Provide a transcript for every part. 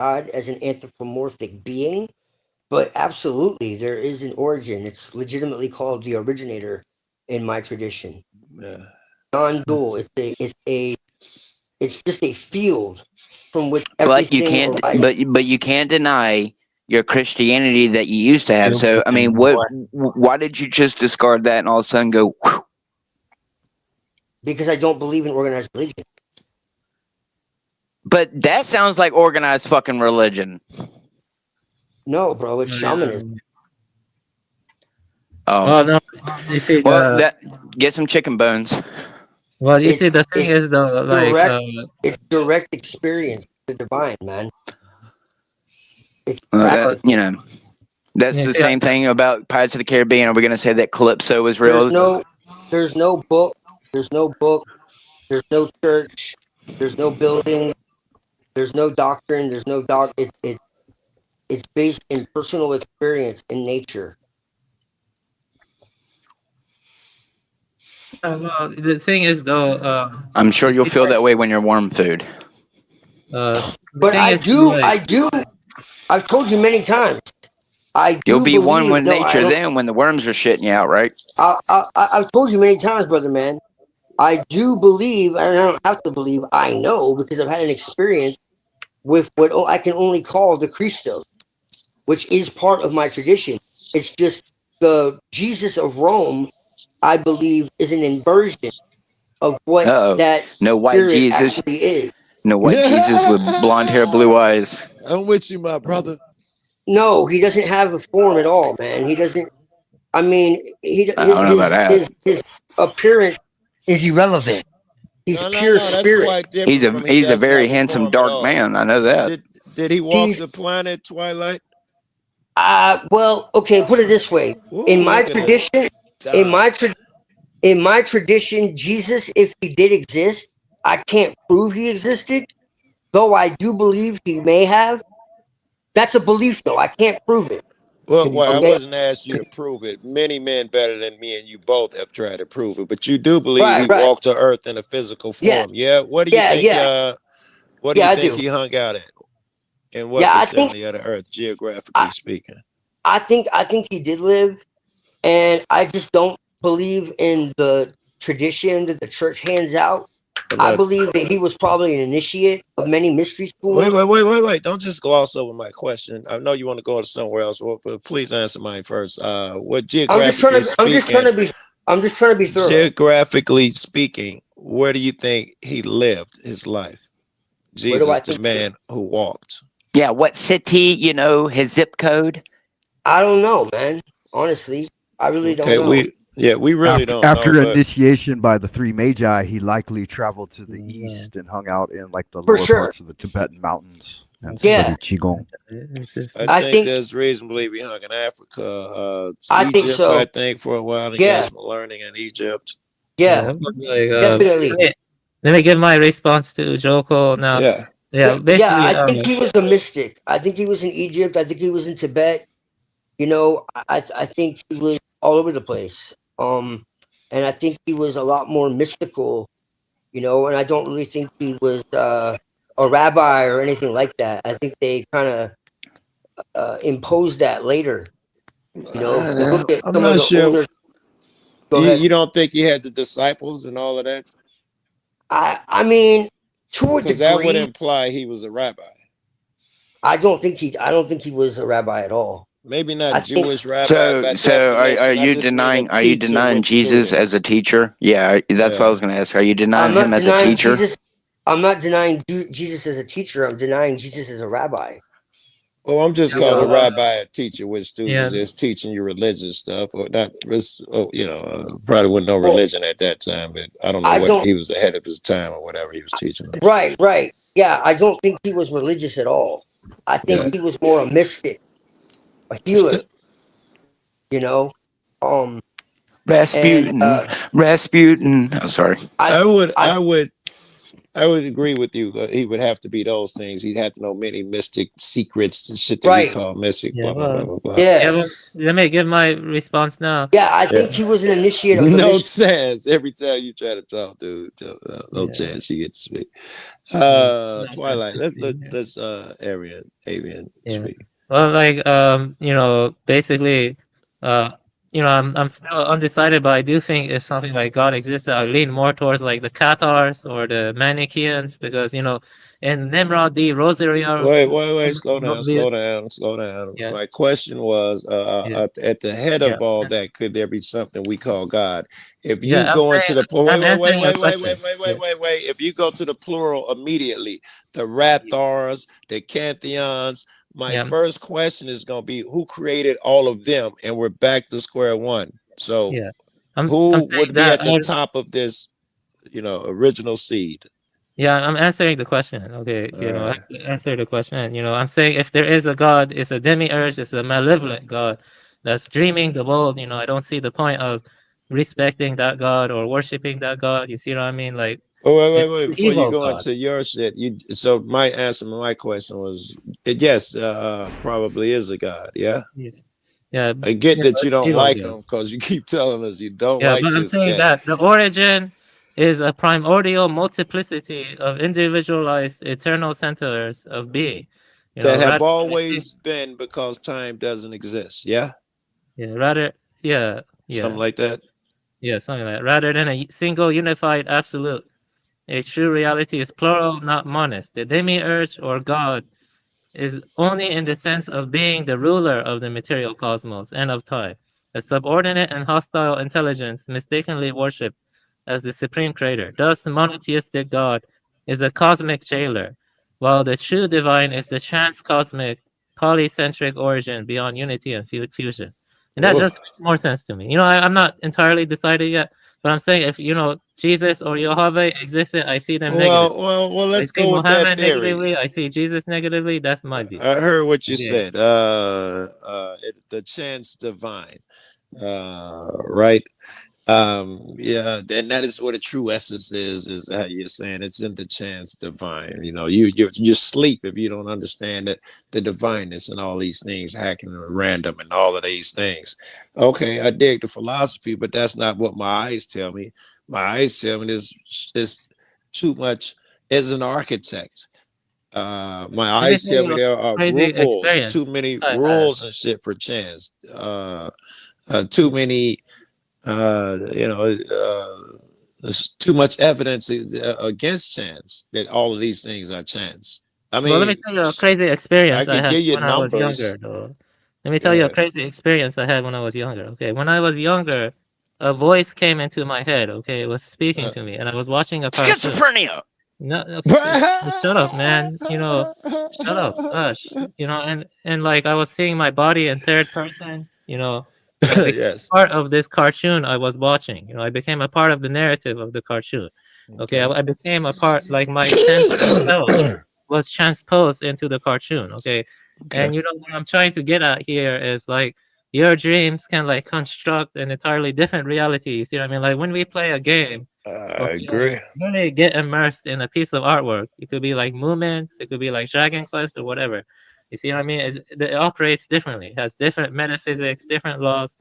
God as an anthropomorphic being, but absolutely there is an origin. It's legitimately called the originator in my tradition. Yeah. Non-dual. It's just a field from which But you everything can't. arises. But you can't deny your Christianity that you used to have. So I mean, what? Why did you just discard that and all of a sudden go? Whew? Because I don't believe in organized religion. But that sounds like organized fucking religion. No, bro, it's shamanism. Oh, no, you see well, the that get some chicken bones. well, you It's see the thing it's is though, like direct. It's direct experience, the divine, man. It's practical. You know, that's you the see, same thing about Pirates of the Caribbean. Are we going to say that Calypso was There's real? no, there's no book. There's no book. There's no church. There's no building. There's no doctrine. There's no doc. It's based in personal experience in nature. well, the thing is though, I'm sure you you'll see, feel that way when you're warm food. the But thing I is do. like I do. I've told you many times. I You'll do be one believe. with No, I nature don't. then when the worms are shitting you out, right? I've told you many times, brother man. I do believe, and I don't have to believe. I know because I've had an experience with what I can only call the Christos, which is part of my tradition. It's just the Jesus of Rome, I believe, is an inversion of what Uh-oh. that No white spirit Jesus. actually is. No white Jesus with blonde hair, blue eyes. I'm with you, my brother. No, he doesn't have a form at all, man. He doesn't. I mean, I don't know about that. his appearance is irrelevant. He's No. pure That's spirit. quite different from he He's a doesn't very have a handsome form at dark all. man. I know that. Did he walk He's the planet Twilight? well, okay. Put it this way: in Ooh, my look at it. tradition, in my tra- in my tradition, Jesus, if he did exist, I can't prove he existed, though I do believe he may have. That's a belief, though. I can't prove it. Well, I Okay. wasn't asked you to prove it. Many men better than me and you both have tried to prove it, but you do believe Right. he Right. walked to Earth in a physical Yeah. form. Yeah. What do you Yeah. think? Yeah. What do you Yeah. I think do. he hung out at? In what Yeah. I think. vicinity of the Earth, geographically I, speaking? I think he did live, and I just don't believe in the tradition that the church hands out. And I believe that he was probably an initiate of many mystery schools. wait! Don't just gloss over my question. I know you want to go to somewhere else, but please answer mine first. What I'm just trying geographically to. I'm just trying speaking? to be. I'm just trying to be thorough. Geographically speaking, where do you think he lived his life? Where do I Jesus, the think? man who walked. Yeah, what city, his zip code? I don't know, man. Honestly, I really don't Okay, know. we really After don't know, after but initiation by the three magi, he likely traveled to the east and hung out in like the For lower sure. parts of the Tibetan mountains and Yeah. studied qigong. I I think think. there's reason to believe he hung in Africa, I think Egypt. I so. think for a while he got Yeah. some learning in Egypt. Yeah. but like, Definitely. let me give my response to Joko now. Yeah, Yeah, Yeah. basically, I think he was a mystic. I think he was in Egypt. I think he was in Tibet. I think he was all over the place. And I think he was a lot more mystical. And I don't really think he was a rabbi or anything like that. I think they kind of imposed that later. If you look at I'm some of not the sure. older. Go You, ahead. you don't think he had the disciples and all of that? I mean, to a Because that would degree, imply he was a rabbi. I don't think he was a rabbi at all. Maybe I not think Jewish rabbi So, by so are definition. I you just mean a denying? Are you teacher denying with Jesus as a students. teacher? Yeah, that's what I Yeah. was going to ask. Are you denying I'm him not as a denying teacher? Jesus. I'm not denying Jesus as a teacher. I'm denying Jesus as a rabbi. Well, I'm just You calling a know, rabbi a teacher with yeah, students that's teaching you religious stuff, or not. Probably wasn't no well, religion at that time, but I don't know I what don't. he was ahead of his time or whatever he was teaching them. Right, right. Yeah, I don't think he was religious at all. I think Yeah. he was more a mystic, a healer. You know, um, and Rasputin, Rasputin. Oh, sorry. I, I would I, I would I would agree with you. He would have to be those things. He'd have to know many mystic secrets and shit that we Right. call mystic. Yeah, Blah blah blah well, blah blah. yeah, Yeah. well, let me give my response now. Yeah, I think Yeah. he was an initiate of the No mystery. chance. Every time you try to talk, dude, no Yeah, chance you get to speak. yeah, no offense Twilight. to you. Let's Avian Yeah. speak. Well, like, basically, uh, I'm still undecided, but I do think if something like God existed, I lean more towards like the Cathars or the Manichaeans because, in Nimrod, the Rosario, Wait, slow down. yeah, My question was, yeah, at the head yeah, of all that, could there be something we call God? If you yeah. I'm go into saying the I'm answering your question. Yeah, wait. If you go to the plural immediately, the yeah, Rathars, the Cantheons, my yeah, first question is going to be who created all of them, and we're back to square one. So, yeah. I'm who saying would be that. at the top of this, original seed? Yeah, I'm answering the question. Okay, All I right. have to answer the question. I'm saying if there is a God, it's a demiurge, it's a malevolent God that's dreaming the world. I don't see the point of respecting that God or worshiping that God. You see what I mean? Like, Oh, it's wait. an Before you evil go God. into your shit, so my answer to my question was yes, probably is a God. Yeah. Yeah, yeah, I get that you it's don't evil like God. him because you keep telling us you don't Yeah, like but I'm this saying cat that the origin is a primordial multiplicity of individualized eternal centers of being. that have Rather than always been because time doesn't exist. Yeah. yeah, rather, yeah, Something yeah. like that. Yeah, something like that. Rather than a single unified absolute, a true reality is plural, not monist. The demiurge or God is only in the sense of being the ruler of the material cosmos and of time, a subordinate and hostile intelligence mistakenly worshipped as the supreme creator. Thus, the monotheistic God is a cosmic jailer, while the true divine is the transcosmic, polycentric origin beyond unity and fusion. And that Oh, just makes more sense to me. I'm not entirely decided yet, but I'm saying if, Jesus or Yahweh existed, I see them negative. I let's see go with that Muhammad theory. negatively. I see Jesus negatively. That's my view. I heard what you Yeah. said. The chance divine. Right. Yeah, and that is what a true essence is how you're saying it's in the chance divine. You sleep if you don't understand that the divineness and all these things hacking and random and all of these things. Okay, I dig the philosophy, but that's not what my eyes tell me. My eyes tell me is too much as an architect. My Let me eyes tell tell you me a there are crazy rules, too experience many I had. rules and shit for chance. Too many there's too much evidence against chance that all of these things are chance. I Well, let me mean, tell you a crazy I experience I could had give you when I was numbers. younger, though. Let me tell you a Yeah. crazy experience I had when I was younger. Okay, when I was younger, a voice came into my head. Okay, it was speaking Uh, to me, and I was watching a cartoon. Schizophrenia. No, shut up, man. Shut up, hush. And like I was seeing my body in third person. And I became yes. part of this cartoon I was watching. I became a part of the narrative of the cartoon. Okay, Okay. I became a part, like my sentient self was transposed into the cartoon. Okay, Okay. and what I'm trying to get at here is like your dreams can like construct an entirely different reality. You see what I mean? Like when we play a game. I Okay, agree. really get immersed in a piece of artwork. It could be like movements, it could be like Dragon Quest or whatever. You see what I mean? It operates differently. It has different metaphysics, different laws.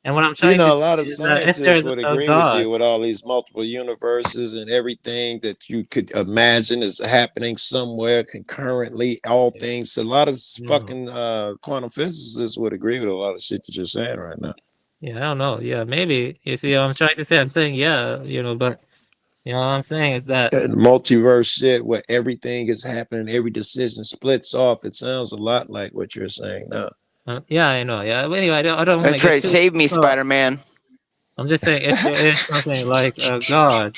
And what I'm trying to A say lot of is that if scientists there's would a agree with God, you with all these multiple universes and everything that you could imagine is happening somewhere concurrently, all things. A lot of yeah, fucking quantum physicists would agree with a lot of shit that you're saying right now. yeah, I don't know. Yeah, maybe. You see what I'm trying to say? I'm saying yeah, but what I'm saying is that Multiverse shit where everything is happening, every decision splits off. It sounds a lot like what you're saying now. yeah, I know. Yeah. But anyway, I don't want to That's get right. too. Save me, Spider-Man. I'm just saying if there is something like a God.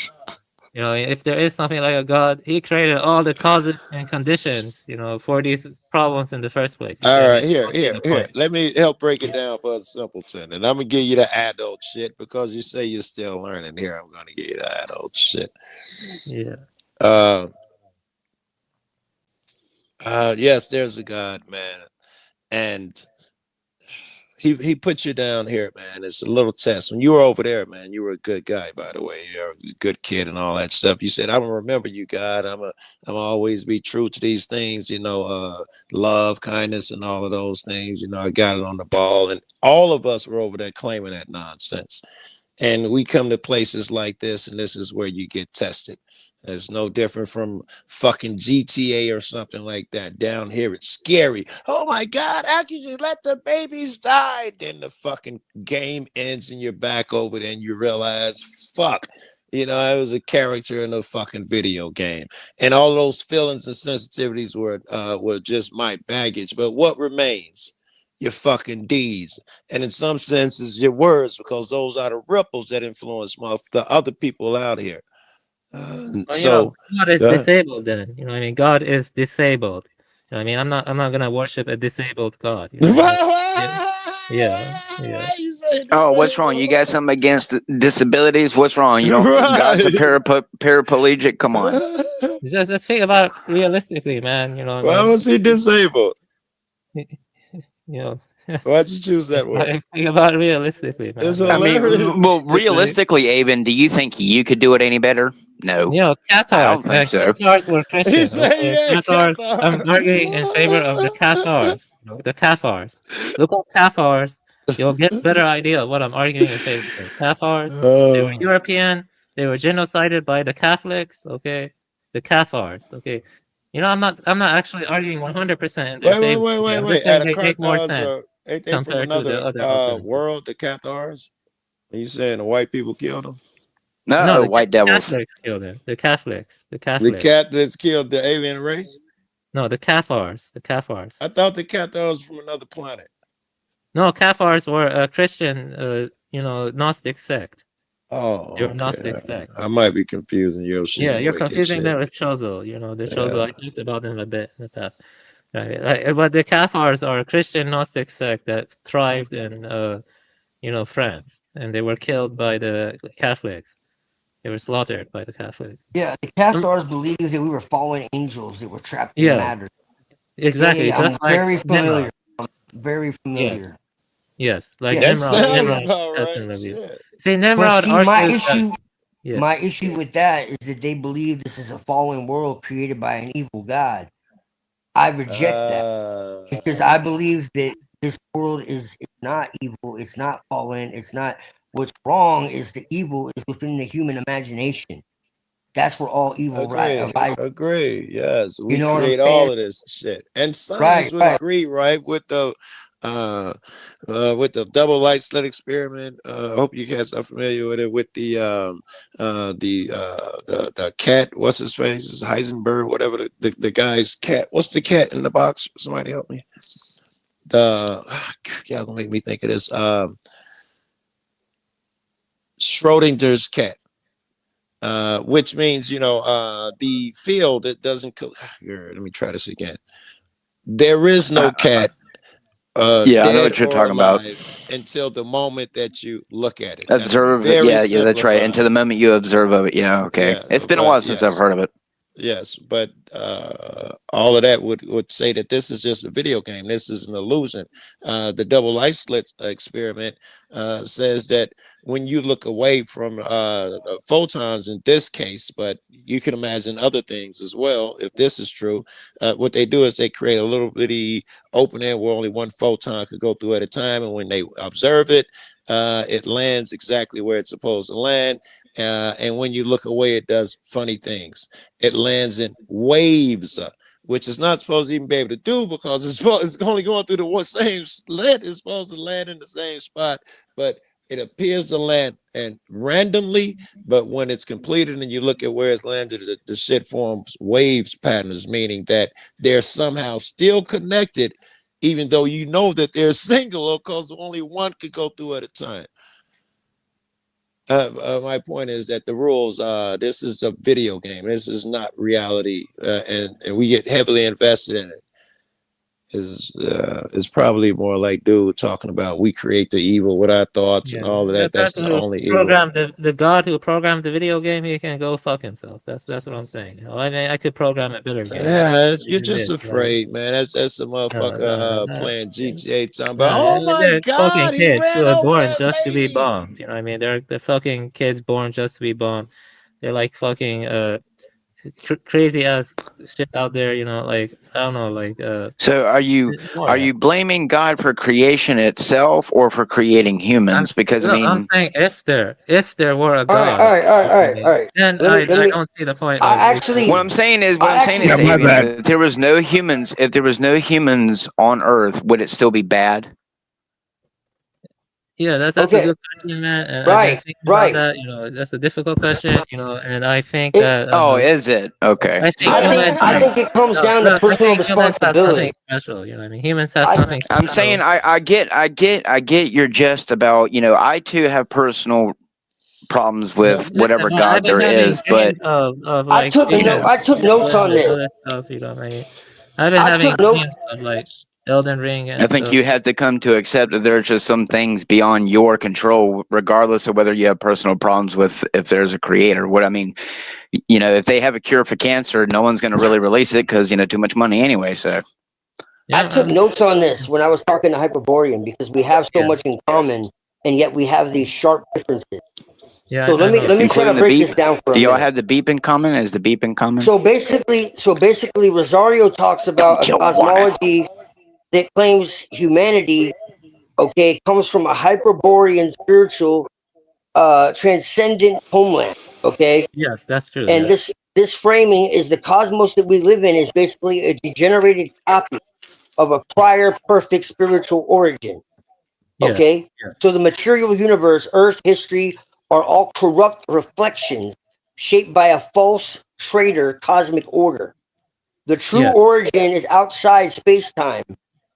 If there is something like a God, he created all the causes and conditions, for these problems in the first place. You see All what I mean? right, I don't see the here. point. Let me help break it down for a simpleton. And I'm gonna give you the adult shit because you say you're still learning. Here, I'm gonna give you the adult shit. Yeah. Uh, yes, there's a God, man. And he put you down here, man. It's a little test. When you were over there, man, you were a good guy, by the way. You're a good kid and all that stuff. You said, "I don't remember you, God. I'm always be true to these things, love, kindness, and all of those things. I got it on the ball." And all of us were over there claiming that nonsense. And we come to places like this, and this is where you get tested. It's no different from fucking GTA or something like that. Down here, it's scary. Oh my God, how could you let the babies die? Then the fucking game ends and you're back over there and you realize, fuck, I was a character in a fucking video game. And all those feelings and sensitivities were just my baggage. But what remains? Your fucking deeds. And in some senses, your words, because those are the ripples that influence the other people out here. Well, So God is disabled then. You know what I mean? God is disabled. You know what I mean? I'm not gonna worship a disabled God. You know what I mean? Yeah. You say Oh, what's wrong? You got something against disabilities? What's wrong? You don't think God's a paraplegic? Come on. Just let's think about realistically, man. You know what I Why mean? was he disabled? You know, Why'd you choose that word? think about realistically, man. It's I mean, hilarious. well, realistically, Avon, do you think you could do it any better? No, I Cathars, don't think man. so. Cathars were He Christian. said, Okay, "Yeah, Cathars. I'm Cathars." arguing in favor of the Cathars. The Cathars. Look up Cathars. You'll get a better idea of what I'm arguing in favor of. Cathars. They were European. They were genocided by the Catholics. Okay, the Cathars. Okay. I'm not actually arguing 100% in their favor. Okay? I'm just wait. saying Are the they make more Cathars sense ain't they from compared to the another other alternatives. world? The Cathars? Are you saying the white people killed them? No, No, the white devils. Catholics killed them. The Catholics. The The Catholics. Catholics killed the alien race? No, the Cathars. The Cathars. I thought the Cathars was from another planet. No, Cathars were a Christian, Gnostic sect. Oh, They were okay. Gnostic sect. I might be confusing Yoshi Yeah, and you're Wicked confusing shit. them with Chozo. The Chozo, Yeah. I talked about them a bit in the past. Right. But the Cathars are a Christian Gnostic sect that thrived in, France, and they were killed by the Catholics. They were slaughtered by the Catholics. Yeah, the Um, Cathars believed that we were fallen angels that were trapped in yeah, matter. exactly. I'm Just like very Nimrod. familiar. Very Yes, familiar. yes, like Yeah, That Nimrod. sounds Nimrod about has right. some of you. Shit. See, but Nimrod see, my argues that. issue, Yeah. my issue with that is that they believe this is a fallen world created by an evil God. I reject that because I believe that this world is not evil. It's not fallen. It's not. What's wrong is the evil is within the human imagination. That's where all evil Agree. right. Agree. Yes. You We know what I'm create saying? all of this shit. And Right, science would right. agree, right? Uh with the double light slit experiment. I hope you guys are familiar with it, with the cat, what's his face? Is Heisenberg, whatever the guy's cat. What's the cat in the box? Somebody help me. Y'all gonna make me think of this. Schrodinger's cat. Which means, the field that doesn't. Let me try this again. There is no cat, Yeah, I know dead what you're or talking about. alive, until the moment that you look at it. That's Observe it. very Yeah, that's right. And to simplified. the moment you observe of it, yeah, okay. Yeah, It's been a but while since I've yes. heard of it. Yes, but all of that would say that this is just a video game. This is an illusion. The double light slit experiment says that when you look away from the photons in this case, but you can imagine other things as well. If this is true, what they do is they create a little bitty opening where only one photon could go through at a time, and when they observe it, it lands exactly where it's supposed to land. And when you look away, it does funny things. It lands in waves, which is not supposed to even be able to do because it's only going through the same slit. It's supposed to land in the same spot, but it appears to land and randomly. But when it's completed and you look at where it's landed, the shit forms waves patterns, meaning that they're somehow still connected, even though you know that they're single because only one could go through at a time. My point is that the rules, this is a video game. This is not reality, and we get heavily invested in it. is probably more like dude talking about we create the evil with our thoughts and Yeah, all of the that. That's person the who only evil. programmed the god who programmed the video game, he can go fuck himself. That's what I'm saying. You know, I mean, I could program a better game. I don't Yeah, need you're to do just this. You know? afraid, man. That's a No, no, motherfucker no, playing GTA talking about, no. oh my They're fucking God, he kids who ran are over born that just to be lady. bombed. You know what I mean? They're fucking kids born just to be bombed. They're like fucking crazy ass shit out there. You know, like I don't know, like So more are of that. you blaming God for creation itself or for creating humans? Because I No, I'm mean, saying if there were a All right, god, all right, all right, all right, all right. then Let I me. don't see the point I of actually, what I'm saying I is, Yeah, Abe, my you know, bad. if there was no humans on Earth, would it still be bad? Yeah, that's a okay, good question, man. And I've been right, thinking about right. that. You know, that's a difficult question. You know, and I think It, that Oh, is it? Okay. I think humans I have think it comes no, down to no. I personal think humans have something responsibility. special. You know what I mean? Humans have I something I'm saying special. I get your jest about, you know, I too have personal problems But with listen, whatever man, I've God been there having is, but dreams of like demons I took notes and on this. other stuff. You know what I mean? I've been I having took notes. dreams of like Elden Ring I and think stuff. you have to come to accept that there are just some things beyond your control, regardless of whether you have personal problems with if there's a creator. What I mean, you know, if they have a cure for cancer, no one's going to really release it because, you know, too much money anyway. So I Yeah, took notes on this when I was talking to Hyperborean because we have so yeah, much in common, and yet we have these sharp differences. yeah. So I know. let me try to including the break this beep. down for a Do y'all minute. have the beep in common? Is the beep in common? So basically, Rosario talks about Don't a you wanna? cosmology that claims humanity, okay, comes from a Hyperborean spiritual, transcendent homeland, okay, Yes, that's true. and Yes, this framing is the cosmos that we live in is basically a degenerated copy of a prior perfect spiritual origin. yes, Okay? yes, So the material universe, earth, history are all corrupt reflections shaped by a false traitor cosmic order. The true yes. origin is outside space time.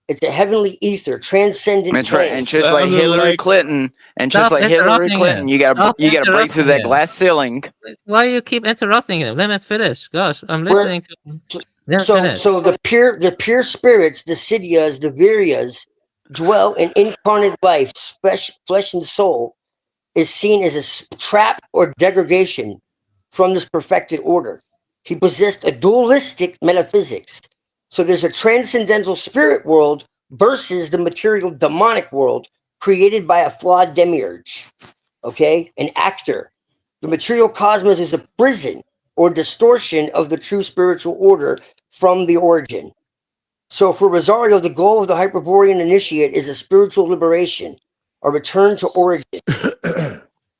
It's a heavenly ether, transcendent That's right. flame. And just like Sounded Hillary like Clinton, and just Stop like Hillary interrupting Clinton, him. Stop you gotta break through interrupting that him. glass ceiling. Why you keep interrupting him? Let him finish. Gosh, I'm Where listening to him. Let him finish. so the pure spirits, the siddhas, the viryas, dwell in incarnate life, flesh and soul, is seen as a trap or degradation from this perfected order. He possessed a dualistic metaphysics. So there's a transcendental spirit world versus the material demonic world created by a flawed demiurge, okay? An actor. The material cosmos is a prison or distortion of the true spiritual order from the origin. So for Rosario, the goal of the Hyperborean initiate is a spiritual liberation, a return to origin.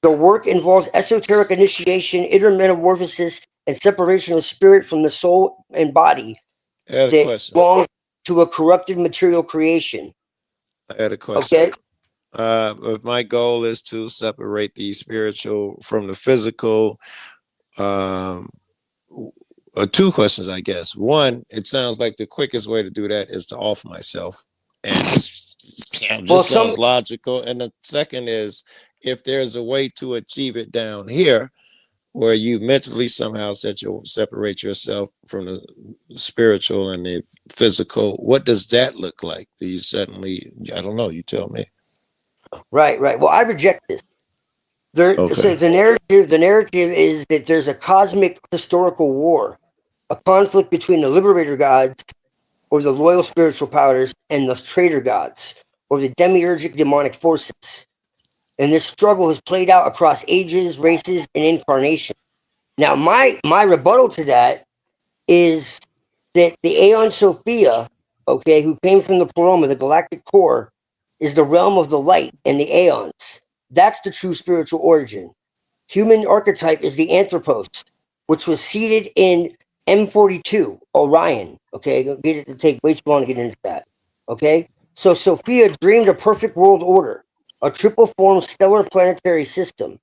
The work involves esoteric initiation, inner metamorphosis, and separation of spirit from the soul and body I had a that question. belong to a corrupted material creation. I had a question. Okay? If my goal is to separate the spiritual from the physical, um, two questions, I guess. One, it sounds like the quickest way to do that is to off myself, and this Well, just sounds logical. And the second is, if there's a way to achieve it down here, where you mentally somehow separate yourself from the spiritual and the physical, what does that look like? Do you suddenly? I don't know. You tell me. right, right. Well, I reject this. So Okay. the narrative is that there's a cosmic historical war, a conflict between the liberator gods or the loyal spiritual powers and the traitor gods or the demiurgic demonic forces. And this struggle has played out across ages, races, and incarnations. Now, my rebuttal to that is that the Aeon Sophia, okay, who came from the Pleroma, the galactic core, is the realm of the light and the Aeons. That's the true spiritual origin. Human archetype is the Anthropos, which was seated in M42, Orion. Okay, it take way too long to get into that. Okay, so Sophia dreamed a perfect world order, a triple form stellar planetary system.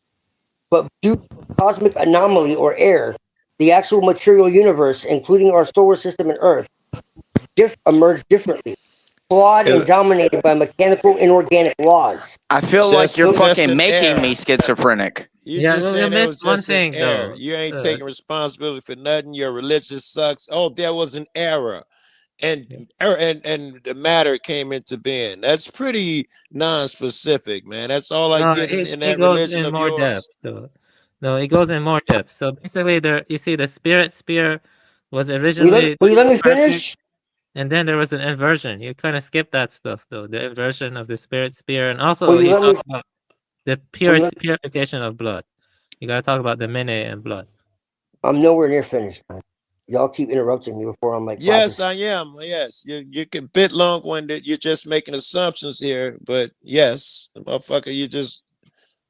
But due to a cosmic anomaly or error, the actual material universe, including our solar system and Earth, emerged differently, flawed and Uh, dominated by mechanical inorganic laws. I feel like you're just fucking an making error. me schizophrenic. You Yeah, just well, you saying that missed was one just an thing error. though. You ain't Uh, taking responsibility for nothing. Your religion sucks. Oh, there was an error. and the matter came into being. That's pretty non-specific, man. That's all I No, get in it that goes religion in of more depth. yours. So, no, it goes in more depth. So basically, there you see the spirit spear was originally Will you let me perfect, finish? and then there was an inversion. You kind of skip that stuff though, the inversion of the spirit spear, and Will also you you let talk me? about the Will you let? purification of blood. You gotta talk about the mene and blood. I'm nowhere near finished, man. Y'all keep interrupting me before I'm like 5 or Yes, 6. I am. Yes, you can bit long-winded. You're just making assumptions here, but yes, motherfucker, you just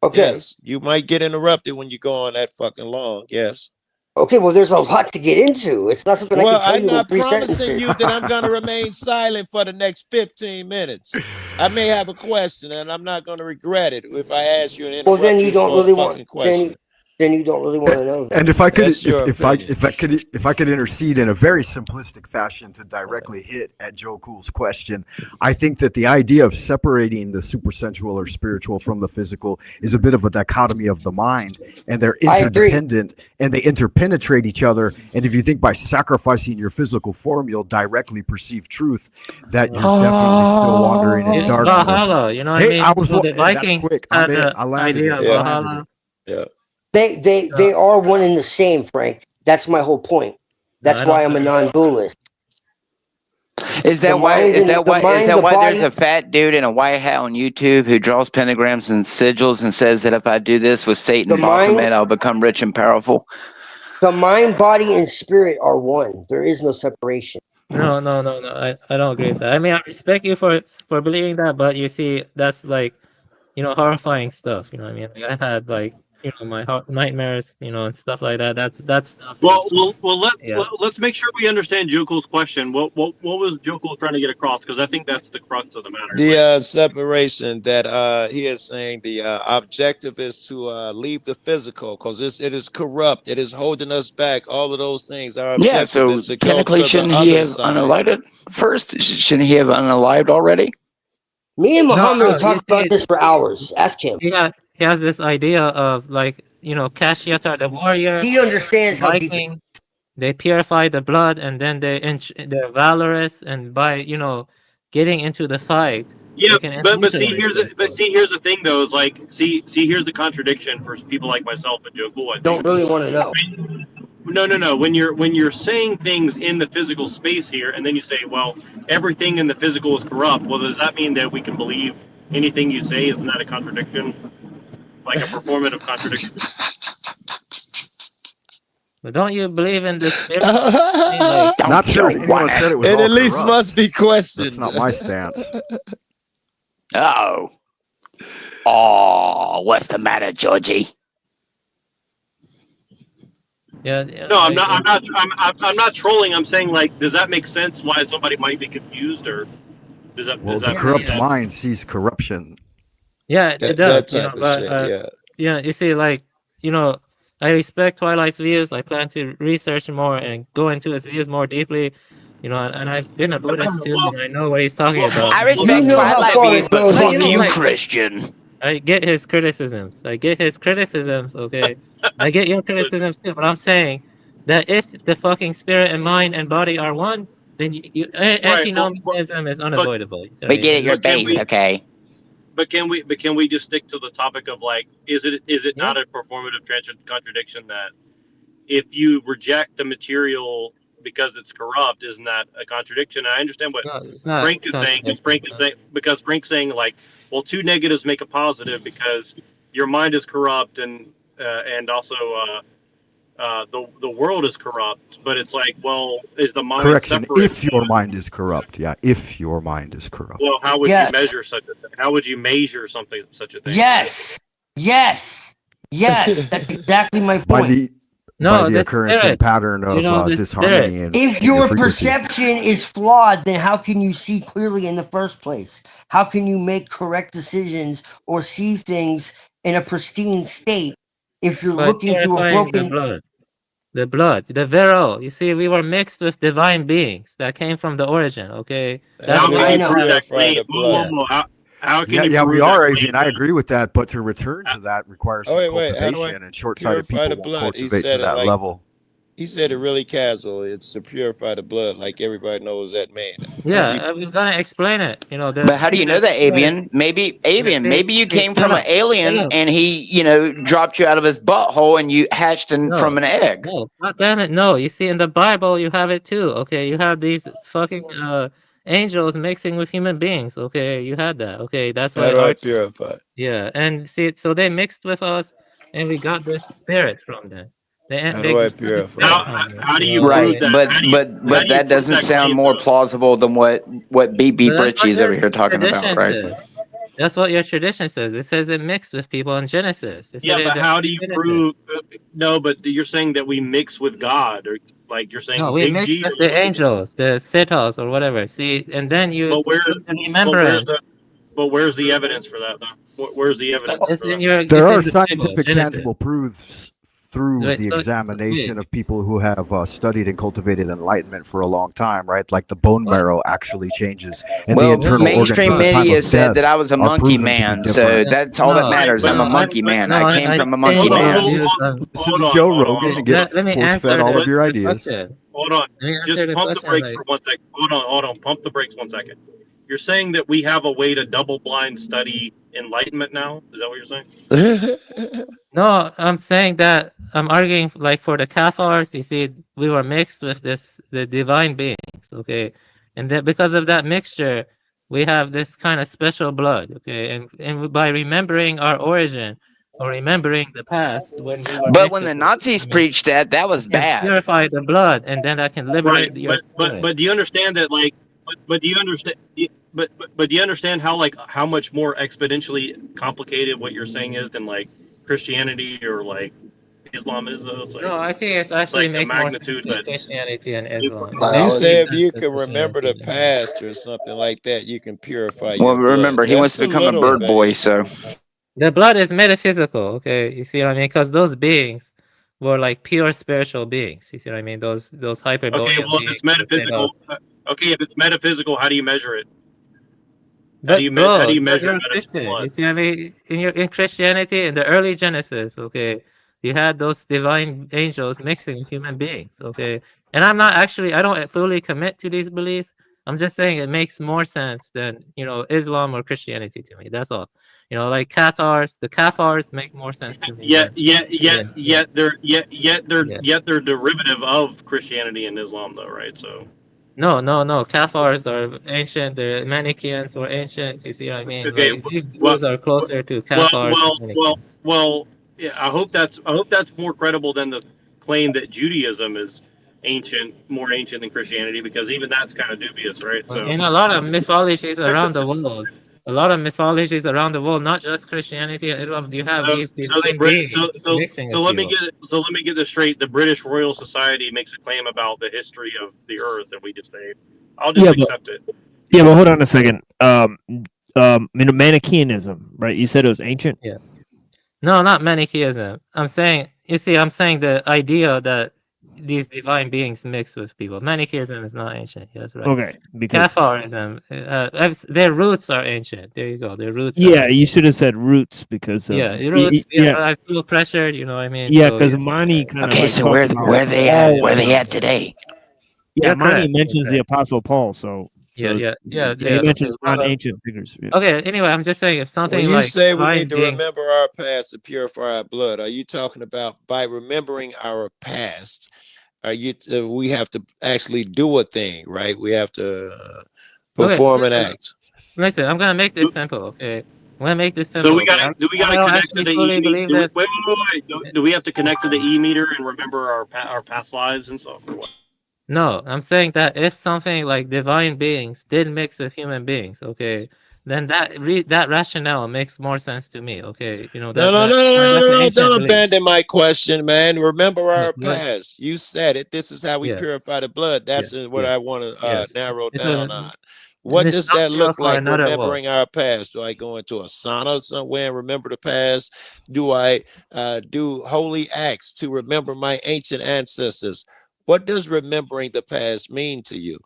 Okay. yes, you might get interrupted when you go on that fucking long. Yes. Okay. Well, there's a lot to get into. It's not something I can Well, tell I'm you in not 3 promising sentences. you that I'm going to remain silent for the next 15 minutes. I may have a question, and I'm not going to regret it if I ask you and Well, then interrupt you you don't for a really want. fucking question. Then you don't really want to know. And if I could, That's your opinion. if I could intercede in a very simplistic fashion to directly hit at Joe Cool's question, I think that the idea of separating the supersensual or spiritual from the physical is a bit of a dichotomy of the mind, and they're I agree. interdependent and they interpenetrate each other. And if you think by sacrificing your physical form, you'll directly perceive truth, that you're definitely still wandering in It's darkness. Valhalla, you know what I Hey, mean? So the hey, that's Vikings quick. I'm had in. the I landed idea it. of I Yeah, landed it. Valhalla. yeah. They are one and the same, Frank. That's my whole point. No, That's I don't why I'm a think. non-dualist. Is The that why? mind and the Is mind, that the why there's body, a fat dude in a white hat on YouTube who draws pentagrams and sigils and says that if I do this with the Satan mind, Baphomet, I'll become rich and powerful? the mind, body, and spirit are one. There is no separation. No. I don't agree with that. I mean, I respect you for believing that, but you see, that's like, horrifying stuff. You know what I mean? Like, I've had like, my nightmares, and stuff like that. That stuff is, Well. yeah. Let's make sure we understand Jokul's question. What was Jokul trying to get across? Because I think that's the crux of the matter. It's The like, separation that he is saying the objective is to leave the physical because it is corrupt. It is holding us back. All of those things. Our Yeah. objective So is to go technically, to the shouldn't he other have side. unalived first? Shouldn't he have unalived already? Me and Muhammad No. have You talked about see, this for hours. Ask him. he has this idea of like, Kashyata, the warrior, He the understands how deep. Viking. They purify the blood, and then they're valorous, and by getting into the fight, yeah, they can but immortalize themselves. here's the thing though. Is like, see, here's the contradiction for people like myself and Jokul. I Don't think. really want to know. No. When you're saying things in the physical space here, and then you say, well, everything in the physical is corrupt. Well, does that mean that we can believe anything you say? Isn't that a contradiction? Like a performative contradiction? But don't you believe in the spirit? I mean, like, It Not Don't sure if you anyone wanna? said it was all at least must corrupt. be That's questioned. not my stance. Oh, what's the matter, Georgie? yeah, No, I'm like, not. I'm not trolling. I'm saying, like, does that make sense? Why somebody might be confused, or does that Well, does the that yeah, make corrupt yeah, sense? mind sees corruption. yeah, it That does, type of but shit. Yeah. you see, like, I respect Twilight's views. I plan to research more and go into his views more deeply, and I've been a Buddhist too, Well, and I know what he's talking well, about. well, I well You respect know how Twilight far views, it but goes But fuck in you, me. like, Christian. I get his criticisms. I get his criticisms, okay? I get your but criticisms too, but I'm saying that if the fucking spirit and mind and body are one, then right. Well, antinomianism is but unavoidable. You know what I We mean? get it. You're but can based, we? okay? Can we just stick to the topic of, like, is it Yeah. not a performative contradiction that if you reject the material because it's corrupt, isn't that a contradiction? I understand what No, it's not Frank is saying, contradiction. because Frank's saying, like, well, two negatives make a positive because your mind is corrupt, and also the world is corrupt. But it's like, well, is the mind Correction, separate? if your mind is corrupt. Yeah, if your mind is corrupt. Well, how would you Yes, measure such a thing? How would you measure such a thing? yes, yes, yes. That's exactly my By point. the The occurrence and spirit. pattern of The spirit. disharmony If in your your frequency. perception is flawed, then how can you see clearly in the first place? How can you make correct decisions or see things in a pristine state if you're By looking through a purifying the broken? blood. The blood, the vero. You see, we were mixed with divine beings that came from the origin, okay? That's How How do can why I you you know. prove that purify claim? the Whoa, blood? yeah. whoa, whoa. How can Yeah, you yeah, we prove that are, claim? Avian. I agree with that, but to return How, to that requires Oh some wait. How do I cultivation, and short-sighted purify people the won't blood? He cultivate to said it that like level. He said it really casual. It's to purify the blood, like everybody knows that man. How do you? Yeah, I was gonna explain it. You know, But how do you know that, Avian? Yeah, Maybe you came from an shut alien up. and he, dropped you out of his butthole and you hatched from No, an egg. no, God damn it, no. You see, in the Bible, you have it too. Okay, you have these fucking angels mixing with human beings. Okay, you had that. Okay, that's How why do I art. purify? Yeah, and see, so they mixed with us, and we got this spirit from them. How They do I got the spirit purify? How, from them. how do You you know, prove Right, that? but How but do you that prove doesn't that sound claim more though? plausible than what BB but that's what Britches over your here talking about, tradition right? says. That's what your tradition says. It says it mixed with people in Genesis. It said Yeah, it but in how do you Genesis. prove? No, but you're saying that we mix with God, or like you're No, saying we Big mixed G, with the angels, the Cetos or whatever. See, and then you but where? through the But where's remembrance. the? But where's the evidence for that? Though? Where's the evidence It's for in that? your. There It's are in the Bible, scientific, Genesis. tangible proofs through Wait, the so examination wait. of people who have studied and cultivated enlightenment for a long time, right? Like the bone What? marrow actually changes, and the Well, No, internal organs mainstream at the no, time media of said that death I was a are monkey proven to be man, different. so that's all that no, Right, matters. but I'm a no. monkey but man. No, I came I from a think monkey hold you on, man. confused. Listen hold to on, Joe hold on, Rogan hold and on, get Let me force fed answer all of let, your the ideas. question. hold on. Let me answer Just the pump the question. brakes Like, for 1 second. Hold on. Pump the brakes 1 second. You're saying that we have a way to double blind study enlightenment now? Is that what you're saying? no, I'm saying that I'm arguing like for the Cathars. You see, we were mixed with the divine beings. Okay, and that because of that mixture, we have this kind of special blood. Okay, and by remembering our origin or remembering the past when we were But mixed when with the the Nazis human, preached that I was can bad. purify the blood, and then I can Right, liberate your spirit. but do you understand that like but do you understand but do you understand how like how much more exponentially complicated what you're saying is than like Christianity or like Islam is though? No, I think it It's actually like a makes more sense magnitude with that's Christianity and Islam. It You makes more Biology. say if sense you with can remember Christianity the and Islam. past or something like that, you can purify Well, your blood. remember, he wants That's to a become a little Yeah. bird boy, vague. so The blood is metaphysical, okay? You see what I mean? Because those beings were like pure spiritual beings. You see what I mean? Those okay. hyperborean Well, if beings. it's They said, oh, metaphysical, okay. If it's metaphysical, how do you measure it? but How do bro, you but measure you're a metaphysical Christian. blood? You see what I mean? In Christianity, in the early Genesis, okay, you had those divine angels mixing with human beings, okay? And I'm not actually, I don't fully commit to these beliefs. I'm just saying it makes more sense than, Islam or Christianity to me. That's all. Like Cathars, the Cathars make more sense to me than, yeah, yeah, yeah. Yet they're derivative of Christianity and Islam, though, right? So No, no, no. Cathars are ancient. The Manichaeans were ancient. You see what I mean? okay, Like these well, Jews are closer to well, Cathars than well, well, Manichaeans. well. Yeah, I hope that's more credible than the claim that Judaism is more ancient than Christianity, because even that's kind of dubious, right? So, In a lot of mythologies around the world, not just Christianity and Islam, you have these divine beings mixing with people. let me get this straight. The British Royal Society makes a claim about the history of the Earth, and we just say, I'll just Yeah, but accept it. hold on a second. Manichaeanism, right? You said it was ancient. Yeah. No, not Manichaeism. I'm saying the idea that these divine beings mix with people. Manichaeism is not ancient. Yeah, that's right. Okay, because Catharism, their roots are ancient. There you go. Their roots are yeah, ancient. you should have said roots because Yeah, the roots. Yeah, yeah, I feel pressured. You know what I mean? yeah, So because yeah, Mani kind of okay. like So talks where about where they at? all Where of they them. at today? Yeah, you're Mani correct. You're mentions the correct. Apostle Paul, so Yeah. he Okay. mentions non-ancient figures. Yeah. Okay. Anyway, I'm just saying if When something you like say we divine need to beings. remember our past to purify our blood, are you talking about by remembering our past? Are you? We have to actually do a thing, right? We have to Okay. perform an act. Listen, I'm gonna make this simple. Okay. I'm gonna make this So simple. Okay. do we got I to don't connect to actually the E fully meter? believe this. Wait. Do we have to connect to the E meter and remember our past lives and stuff, or what? No, I'm saying that if something like divine beings did mix with human beings, okay, then that rationale makes more sense to me. Okay, No, no, no, no, no, that's an no, no! ancient Don't belief. abandon my question, man. Remember Yeah, our but past. You said it. This is how we yeah, purify the blood. yeah, That's what yeah, I want to yes. narrow It's down a on. What it's does that structural look for like? another world. Remembering our past. Do I go into a sauna somewhere and remember the past? Do I do holy acts to remember my ancient ancestors? What does remembering the past mean to you?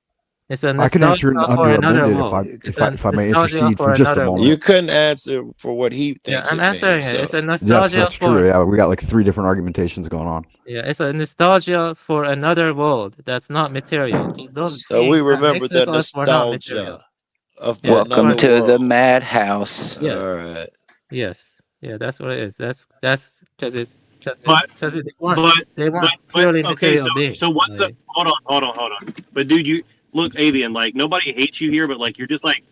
It's a I can answer it nostalgia for under another amended world. It's a if I may nostalgia intercede for for just a another moment. You couldn't answer for what he Yeah, thinks I'm it answering means. it. It's So a Yes, nostalgia that's for true. Yeah, we got like 3 different argumentations going on. yeah, it's a nostalgia for another world that's not material. Because those so we things that remember makes us the us were not material. nostalgia of Yeah, that's what Welcome another I'm to the world. madhouse. yes, All right. yes, yeah, that's what it is. That's But because but they but weren't but purely okay. material beings. So what's the? Like, Hold on. But dude, you look avian. Like nobody hates you here, but like you're just like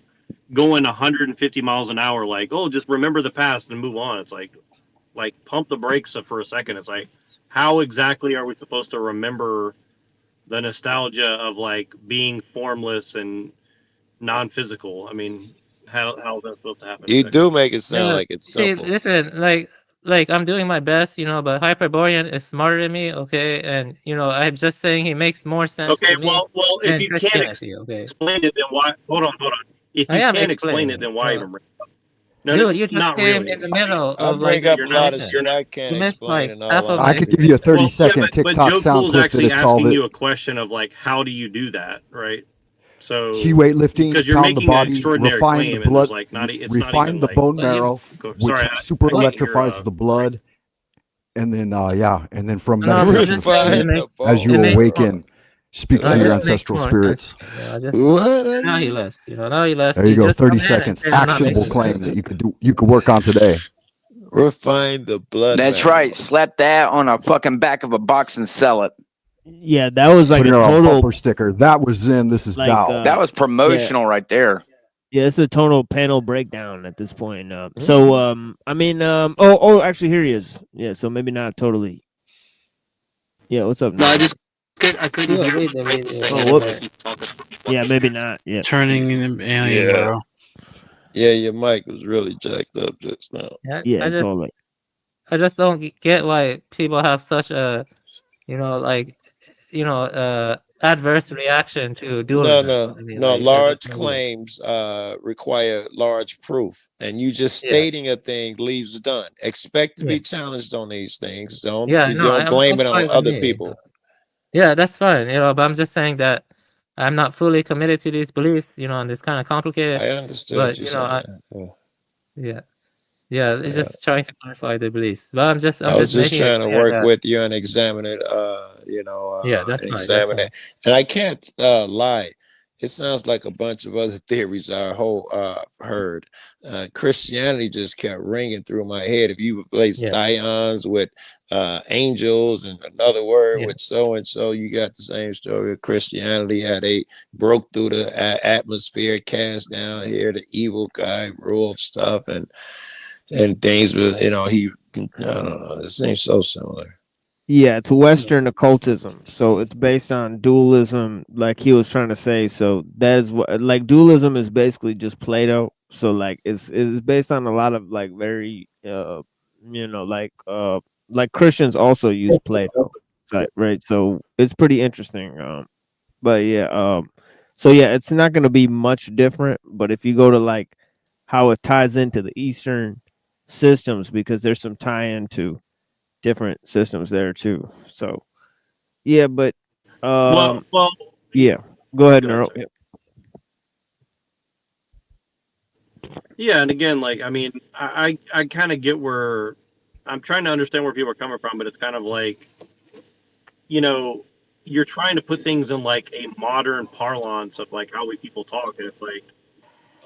going 150 miles an hour. Like oh, just remember the past and move on. It's like pump the brakes for a second. It's like how exactly are we supposed to remember the nostalgia of like being formless and non-physical? I mean, how is that supposed to happen You exactly? do make it sound yeah, like it's see, simple. listen, like I'm doing my best, but Hyperborean is smarter than me, okay? And I'm just saying he makes more sense Okay, to me well, if than you can't Christianity, okay? explain it, then why? Hold on. If I you am can't explain it, explaining. then why even bring it up? No, Dude, you just not came really. in the middle I of like bring the up You're a not. lot of explanation. shit I You can't missed explain like in all half of I my could honesty. give you a explanation. 30 Well, yeah, second but TikTok Joe sound Cool's clip actually that'd solve asking it. you a question of like, how do you do that, right? She So, weightlifting, because you're pound the making an body, extraordinary refine the claim, and blood, there's like not, it's not refine even the like, bone But you, marrow, sorry, which super I what? can't hear. electrifies the blood, and then and then from No, I'm just saying meditation, Refine the as bone you it makes more, marrow. awaken, speak to it your just makes ancestral more sense. spirits. What? Now he left. Now he left. There you He go, just 30 come in and seconds. say I'm not Actionable making sense. claim that you could work on today. Refine the blood That's marrow. right. Slap that on a fucking back of a box and sell it. Yeah, that was like Put a it on a total, bumper sticker. That was Zen. This is like, Tao. That was promotional right there. yeah, it's a total panel breakdown at this point. I mean, actually, here he is. Yeah, so maybe not totally. Yeah, what's up? No, Now? I couldn't You hear read the for 50 video. Oh, seconds. whoops. Keep talking. Yeah, maybe not. Yeah. Turning an alien, Yeah. bro. Yeah, your mic was really jacked up just now. Yeah, I it's just all like, I just don't get why people have such a like adverse reaction to No, dualism. no, I mean, no. like I just Large don't get it. claims require large proof, and you just Yeah, stating a thing leaves it done. Expect to yeah, be challenged on these things. yeah. You No, don't blame that's it on fine with other me. people. Yeah, that's fine. But I'm just saying that I'm not fully committed to these beliefs. And it's kind of complicated. I understood But you saying that. Yeah. yeah, yeah. It's Yeah. just trying to clarify the beliefs. But I'm I was just just making it trying to clear work that with you and examine it, yeah, that's and fine. That's examine fine. it. And I can't lie. It sounds like a bunch of other theories I heard. Christianity just kept ringing through my head. If you replace Yeah, thyons with angels and another word yeah, with so and so, you got the same story of Christianity. How they broke through the atmosphere, cast down here, the evil guy ruled stuff, and things with he. I don't know. It seems so similar. yeah, it's Western occultism. So it's based on dualism, like he was trying to say. So that is what, like, dualism is basically just Plato. So like it's based on a lot of like very like Christians also use Plato, right? So it's pretty interesting. But yeah, so yeah, it's not going to be much different. But if you go to like how it ties into the Eastern systems, because there's some tie into different systems there too. So yeah, but well, yeah, go ahead, go ahead, Neuro. sorry. Yeah, and again, like I mean, I kind of get where I'm trying to understand where people are coming from, but it's kind of like you know you're trying to put things in like a modern parlance of like how we people talk, and it's like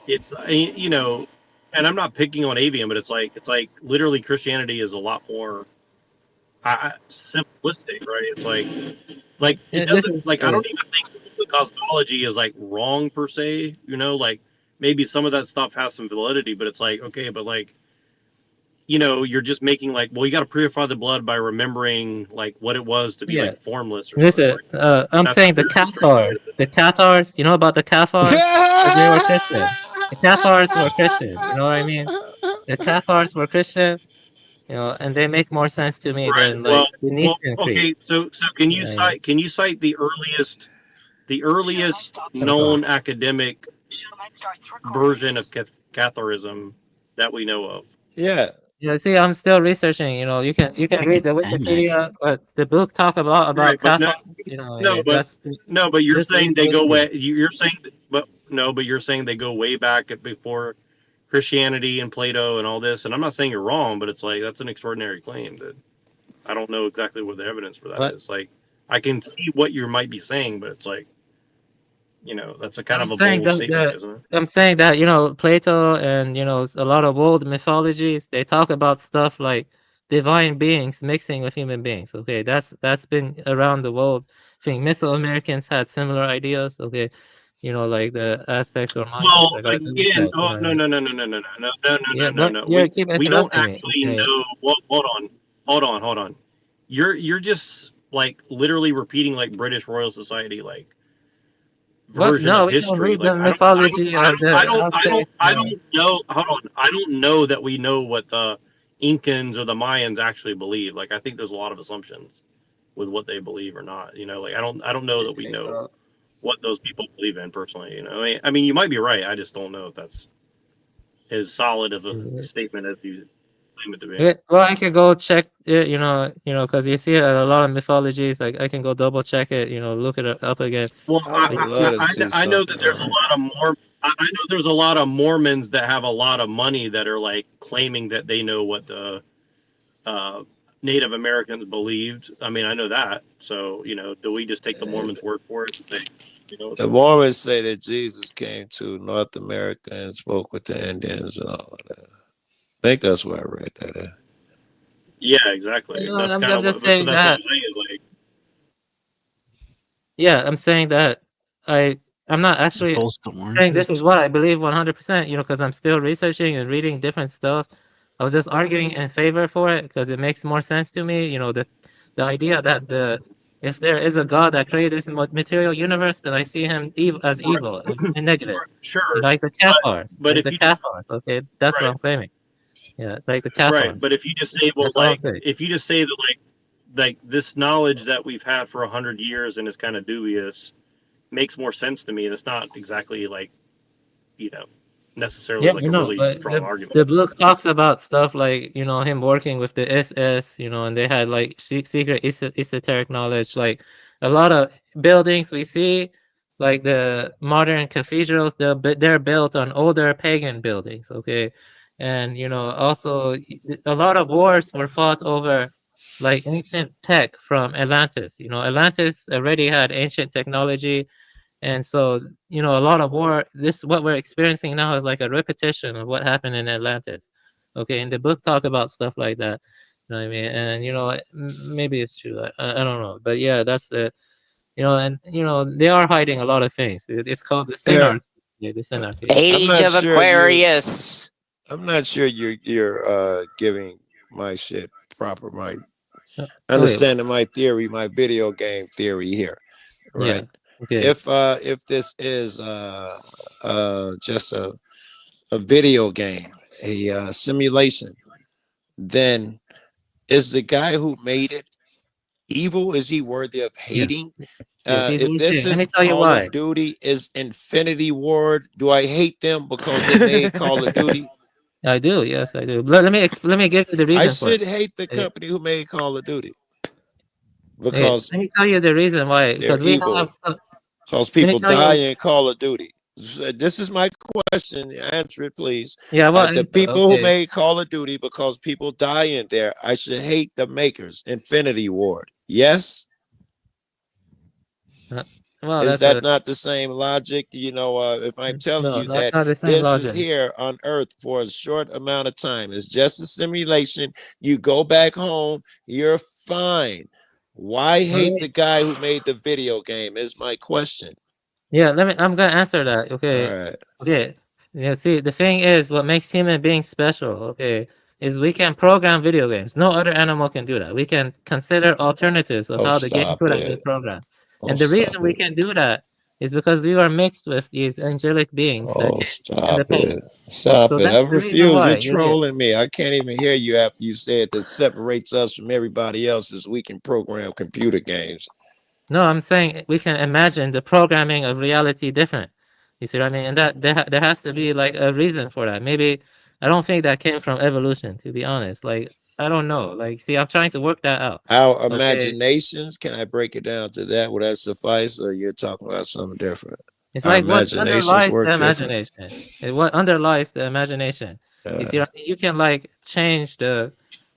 it's and I'm not picking on avian, but it's like literally Christianity is a lot more simplistic, right? It's like it yeah. This doesn't is like I don't even think the cosmology is like wrong per se, like maybe some of that stuff has some validity, but it's like okay, but like you're just making like well you got to purify the blood by remembering like what it was to be yeah. like formless or something. It's Listen, like I'm that's saying the very strange. Cathars. The Cathars. You know about the Cathars? 'Cause they were Christian. The Cathars were Christian. You know what I mean? The Cathars were Christian. And they make more sense to me Right. than like the Well, Nicene Creed. okay. So can You you know what I mean? cite the earliest Cathars. known academic version of Catharism that we know of? Yeah, Yeah, see, I'm still researching. You can read the Damn it. Wikipedia, but the book talk about Right, but Kappa. no, but That's no, but you're just saying read they the go Wikipedia. way. You're saying, but no, but you're saying they go way back before Christianity and Plato and all this. And I'm not saying you're wrong, but it's like that's an extraordinary claim that I don't know exactly what the evidence for that What is. Like, I can see what you might be saying, but it's like, that's a kind I'm of a saying bold that statement, isn't it? Plato and a lot of old mythologies, they talk about stuff like divine beings mixing with human beings. Okay, that's been around the world. I think Mesoamericans had similar ideas. Okay, like the Aztecs or Mayans. Well, I gotta double again, check. oh no, no, no, no, no, no, no, no, no, no, Yeah, no, but no. you We keep we don't interrupting me. actually Okay. know. Well, hold on. You're just like literally repeating like British Royal Society like What? version No, of we can history. read Like the mythology of the Aztecs. I don't know. Hold on, I don't know that we know what the Incans or the Mayans actually believe. Like I think there's a lot of assumptions with what they believe or not. Like I don't know that we Okay, know so. what those people believe in personally. I mean, you might be right. I just don't know if that's as solid of a statement as you claim it to be. Yeah, well, I can go check it, because you see a lot of mythologies. Like I can go double check it, look it up again. Well, I would love to see I know something that there's on a it. lot of I know there's a lot of Mormons that have a lot of money that are like claiming that they know what the uh, Native Americans believed. I mean, I know that. So, do we just take the Mormons' word for it and say, what The Mormons say that Jesus came to North America and spoke with the Indians and all of that. I think that's where I read that at. Yeah, exactly. That's kind I'm of just what. So saying that's what that. I'm saying is like, Yeah, I'm saying that I'm not actually Both the saying this is oranges. what I believe 100%. Because I'm still researching and reading different stuff. I was just arguing in favor for it because it makes more sense to me. The idea that if there is a God that created this material universe, then I see him as evil and negative. sure, Like the but Cathars, but if you okay, that's what right, I'm claiming. Yeah, like the right, Cathars. but if you just say, well, That's all I'm like, saying. if you just say that, like this knowledge that we've had for 100 years and is kind of dubious makes more sense to me. And it's not exactly like you know necessarily Yeah, like I a know, really but strong the argument. book talks about stuff like him working with the SS, and they had like secret esoteric knowledge, like a lot of buildings we see, like the modern cathedrals, they're built on older pagan buildings, okay, and also a lot of wars were fought over like ancient tech from Atlantis. Atlantis already had ancient technology, and so, a lot of war, what we're experiencing now is like a repetition of what happened in Atlantis. Okay, and the book talk about stuff like that. You know what I mean? And maybe it's true. I don't know, but yeah, that's the and they are hiding a lot of things. It's called the Here, synarchy. Yeah, the synarchy. I'm Age not of sure you. Aquarius. I'm not sure you're giving my shit proper my Okay, understanding my theory, my video game theory here, yeah, right? okay, If this is just a video game, a simulation, then is the guy who made it evil? Is he worthy of yes, hating? yes. He's If this working. Let me is tell you Call why. of Duty, is Infinity Ward? Do I hate them because they made Call of Duty? I do. Yes, I do. Let me give you the I reason for it. should hate the Okay, company who made Call of Duty okay. because Let me tell you the reason why. they're Because we have. evil. Because Let me people tell die you. in Call of Duty. This is my question. Answer it, please. Yeah, well, The people who okay. made Call of Duty, because people die in there, I should hate the makers. Infinity Ward. Yes. Uh, well, Is that's that a not the same logic? If I'm telling no, you that's that not the same this is logic. here on Earth for a short amount of time, it's just a simulation. You go back home, you're fine. Why Well, hate the guy who made the video game? Is my question. yeah, I'm gonna answer that. All Okay, right. okay. Yeah, see, the thing is, what makes human beings special, okay, is we can program video games. No other animal can do that. We can consider alternatives of Oh, how the game stop could have been it. programmed, Oh, and the stop reason we it. can do that is because we were mixed with these angelic beings that Oh, came in the stop past. it. Stop So it. I that's the reason refuse. You're why. Yeah, yeah. trolling me. I can't even hear you after you said that separates us from everybody else is we can program computer games. No, I'm saying we can imagine the programming of reality different. You see what I mean? And that there has to be like a reason for that. Maybe I don't think that came from evolution, to be honest. Like, I don't know. Like, see, I'm trying to work that out. Our Okay, imaginations, can I break it down to that? Would that suffice, or you're talking about something different? it's Our like what imaginations underlies the work different. imagination. What underlies the imagination? You see, Uh, what I mean? You can like change the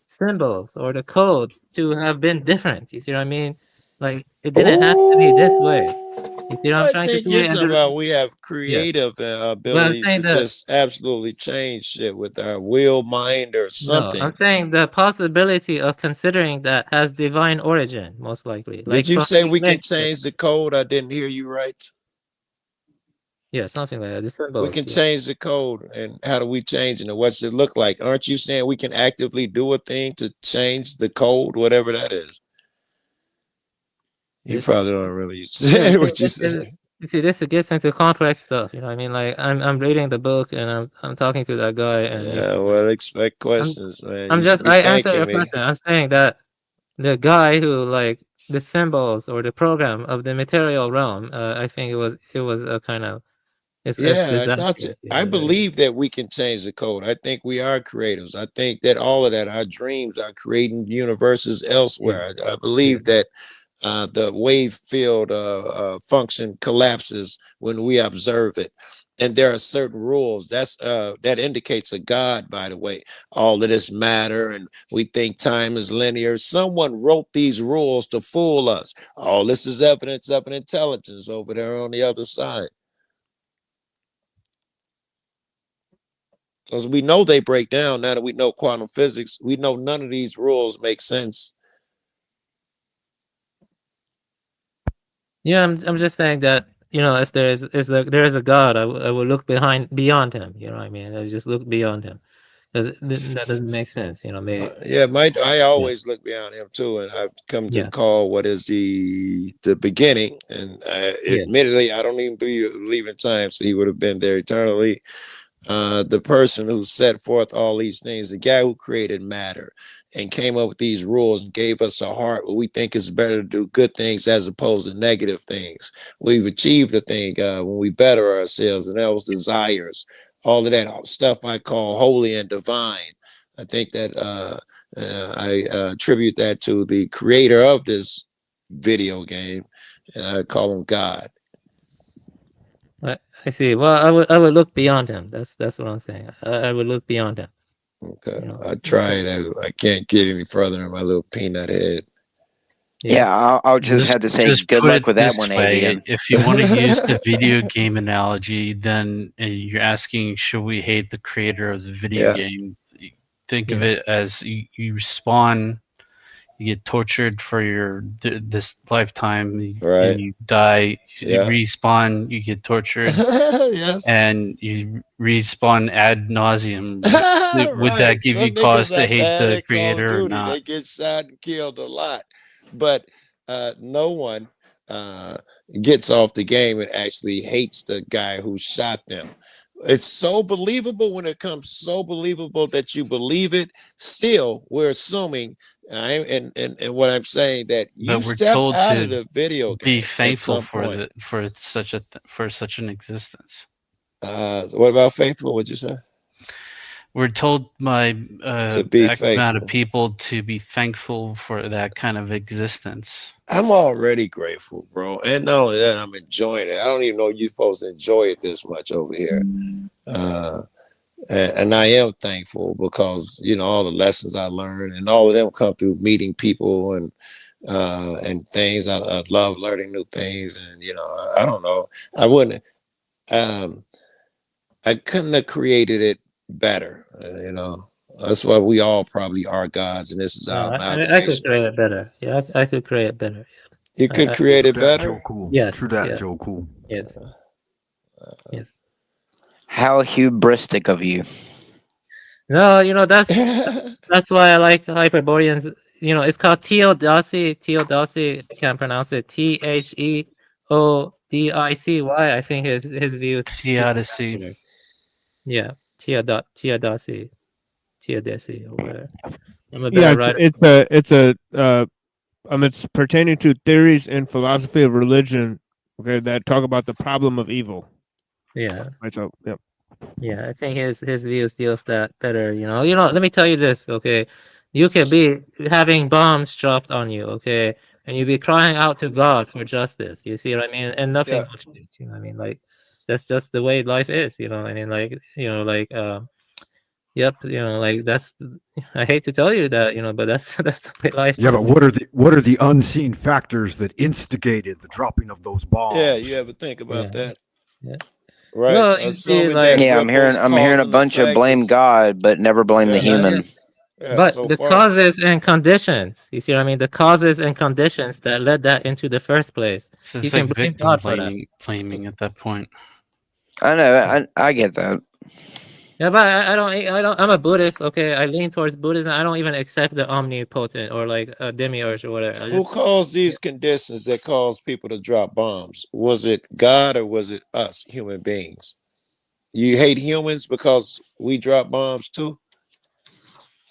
symbols or the code to have been different. You see what I mean? Like, it didn't have to be this way. You see what I'm I trying to think you're say? And talking about we have yeah, creative but I'm abilities saying to that just absolutely change shit with our will, mind, or no, something. I'm saying the possibility of considering that has divine origin, most likely. Did Like you from say the we can nature. change the code? I didn't hear you right. Yeah, something like that. The We symbols, can yeah. change the code, and how do we change it? And what's it look like? Aren't you saying we can actively do a thing to change the code, whatever that is? You This probably don't really yeah, say what you say. you see, this gets into complex stuff. You know what I mean? Like I'm reading the book and I'm talking to that guy and you Yeah, know like well, expect I'm questions, man. I'm You should just be I answer thanking your me. question. I'm saying that the guy who like the symbols or the program of the material realm, I think it was a kind of it's Yeah, I thought you, disastrous. You I know, believe that we can change the code. I think we are creatives. I think that all of that, our dreams are creating universes yeah, elsewhere. I yeah. believe that the wave field function collapses when we observe it, and there are certain rules. That indicates a God, by the way. All of this matter, and we think time is linear. Someone wrote these rules to fool us. All this is evidence of an intelligence over there on the other side. Because we know they break down now that we know quantum physics. We know none of these rules make sense. Yeah, I'm just saying that, you know, if there is a God, I will look beyond him, you know what I mean? I just look beyond him. 'Cause that doesn't make sense, you know, maybe Yeah, I yeah. always look beyond him too, and I've come to Yeah. call what is the beginning. And Yeah. admittedly, I don't even believe in time, so he would have been there eternally. The person who set forth all these things, the guy who created matter and came up with these rules and gave us a heart where we think it's better to do good things as opposed to negative things. We've achieved a thing when we better ourselves, and that was desires. All of that stuff I call holy and divine. I think that I attribute that to the creator of this video game, and I call him God. I see. Well, I would look beyond him. That's what I'm saying. I would look beyond him, Okay, you know. I Okay. tried. I can't get any further in my little peanut head. Yeah. Yeah, I'll just have to say Just good put it luck with that this one, way: Avian. if you want to use the video game analogy, then you're asking, should we hate the creator of the video Yeah, game? Think of Yeah. it as you spawn, you get tortured for this lifetime, right. and you die. You Yeah. respawn, you get tortured, Yes. and you respawn ad nauseum. Would Right. that give Some you niggas cause to that hate bad the at Call of creator or Duty. They not? get shot and killed a lot. But no one uh, gets off the game and actually hates the guy who shot them. It's so believable when it comes so believable that you believe it. Still, we're assuming, and what I'm saying, that you But we're step told out of to the video be game at thankful some point. for such an existence. What about faithful? What'd you say? We're told by To be X amount of faithful. people to be thankful for that kind of existence. I'm already grateful, bro. And not only that, I'm enjoying it. I don't even know you're supposed to enjoy it this much over here. Uh, and I am thankful because, you know, all the lessons I learned and all of them come through meeting people and things. I love learning new things. And, you know, I don't know. I wouldn't, um, I couldn't have created it better. You know, that's why we all probably are gods. And this is No, our I could amalgamation. create it better. Yeah, I could create it better. You Yeah. could create True it that, Joe better. Cool. Yes. True that, Yes. Joe Cool. Yes. Yes. How hubristic of you. No, you know that's why I like Hyperboreans. You know, it's called Teodicy. Teodicy, I can't pronounce it. Theodicy. I think his view is Theodicy. better. Yeah, Teodicy, Teodicy, or whatever. I'm a Yeah, better writer. it's pertaining to theories in philosophy of religion, okay, that talk about the problem of evil. Yeah. Right. So, yeah. Yeah, I think his views deal with that better. Let me tell you this, okay? You could be having bombs dropped on you, okay, and you be crying out to God for justice. You see what I mean? And nothing Yeah. will change. You know what I mean? Like that's just the way life is. You know what I mean? Yep. Like I hate to tell you that, but that's that's the way life Yeah, is. but what are the unseen factors that instigated the dropping of those Yeah, you bombs? ever think about Yeah. that? Yeah. Right. Well, you see, Assuming that like Yeah, what was I'm hearing cause a and bunch of effect blame is God, but never blame the yeah, yeah. human. yeah, But so the far. causes and conditions, you see what I mean? The causes and conditions that led that into the first place. So You it's like can blame victim God for that. blaming at that point. I know, I get that. Yeah, but I'm a Buddhist, okay? I lean towards Buddhism. I don't even accept the omnipotent or like a demiurge or whatever. I Who just caused these conditions that caused people to drop bombs? Was it God or was it us, human beings? You hate humans because we drop bombs too?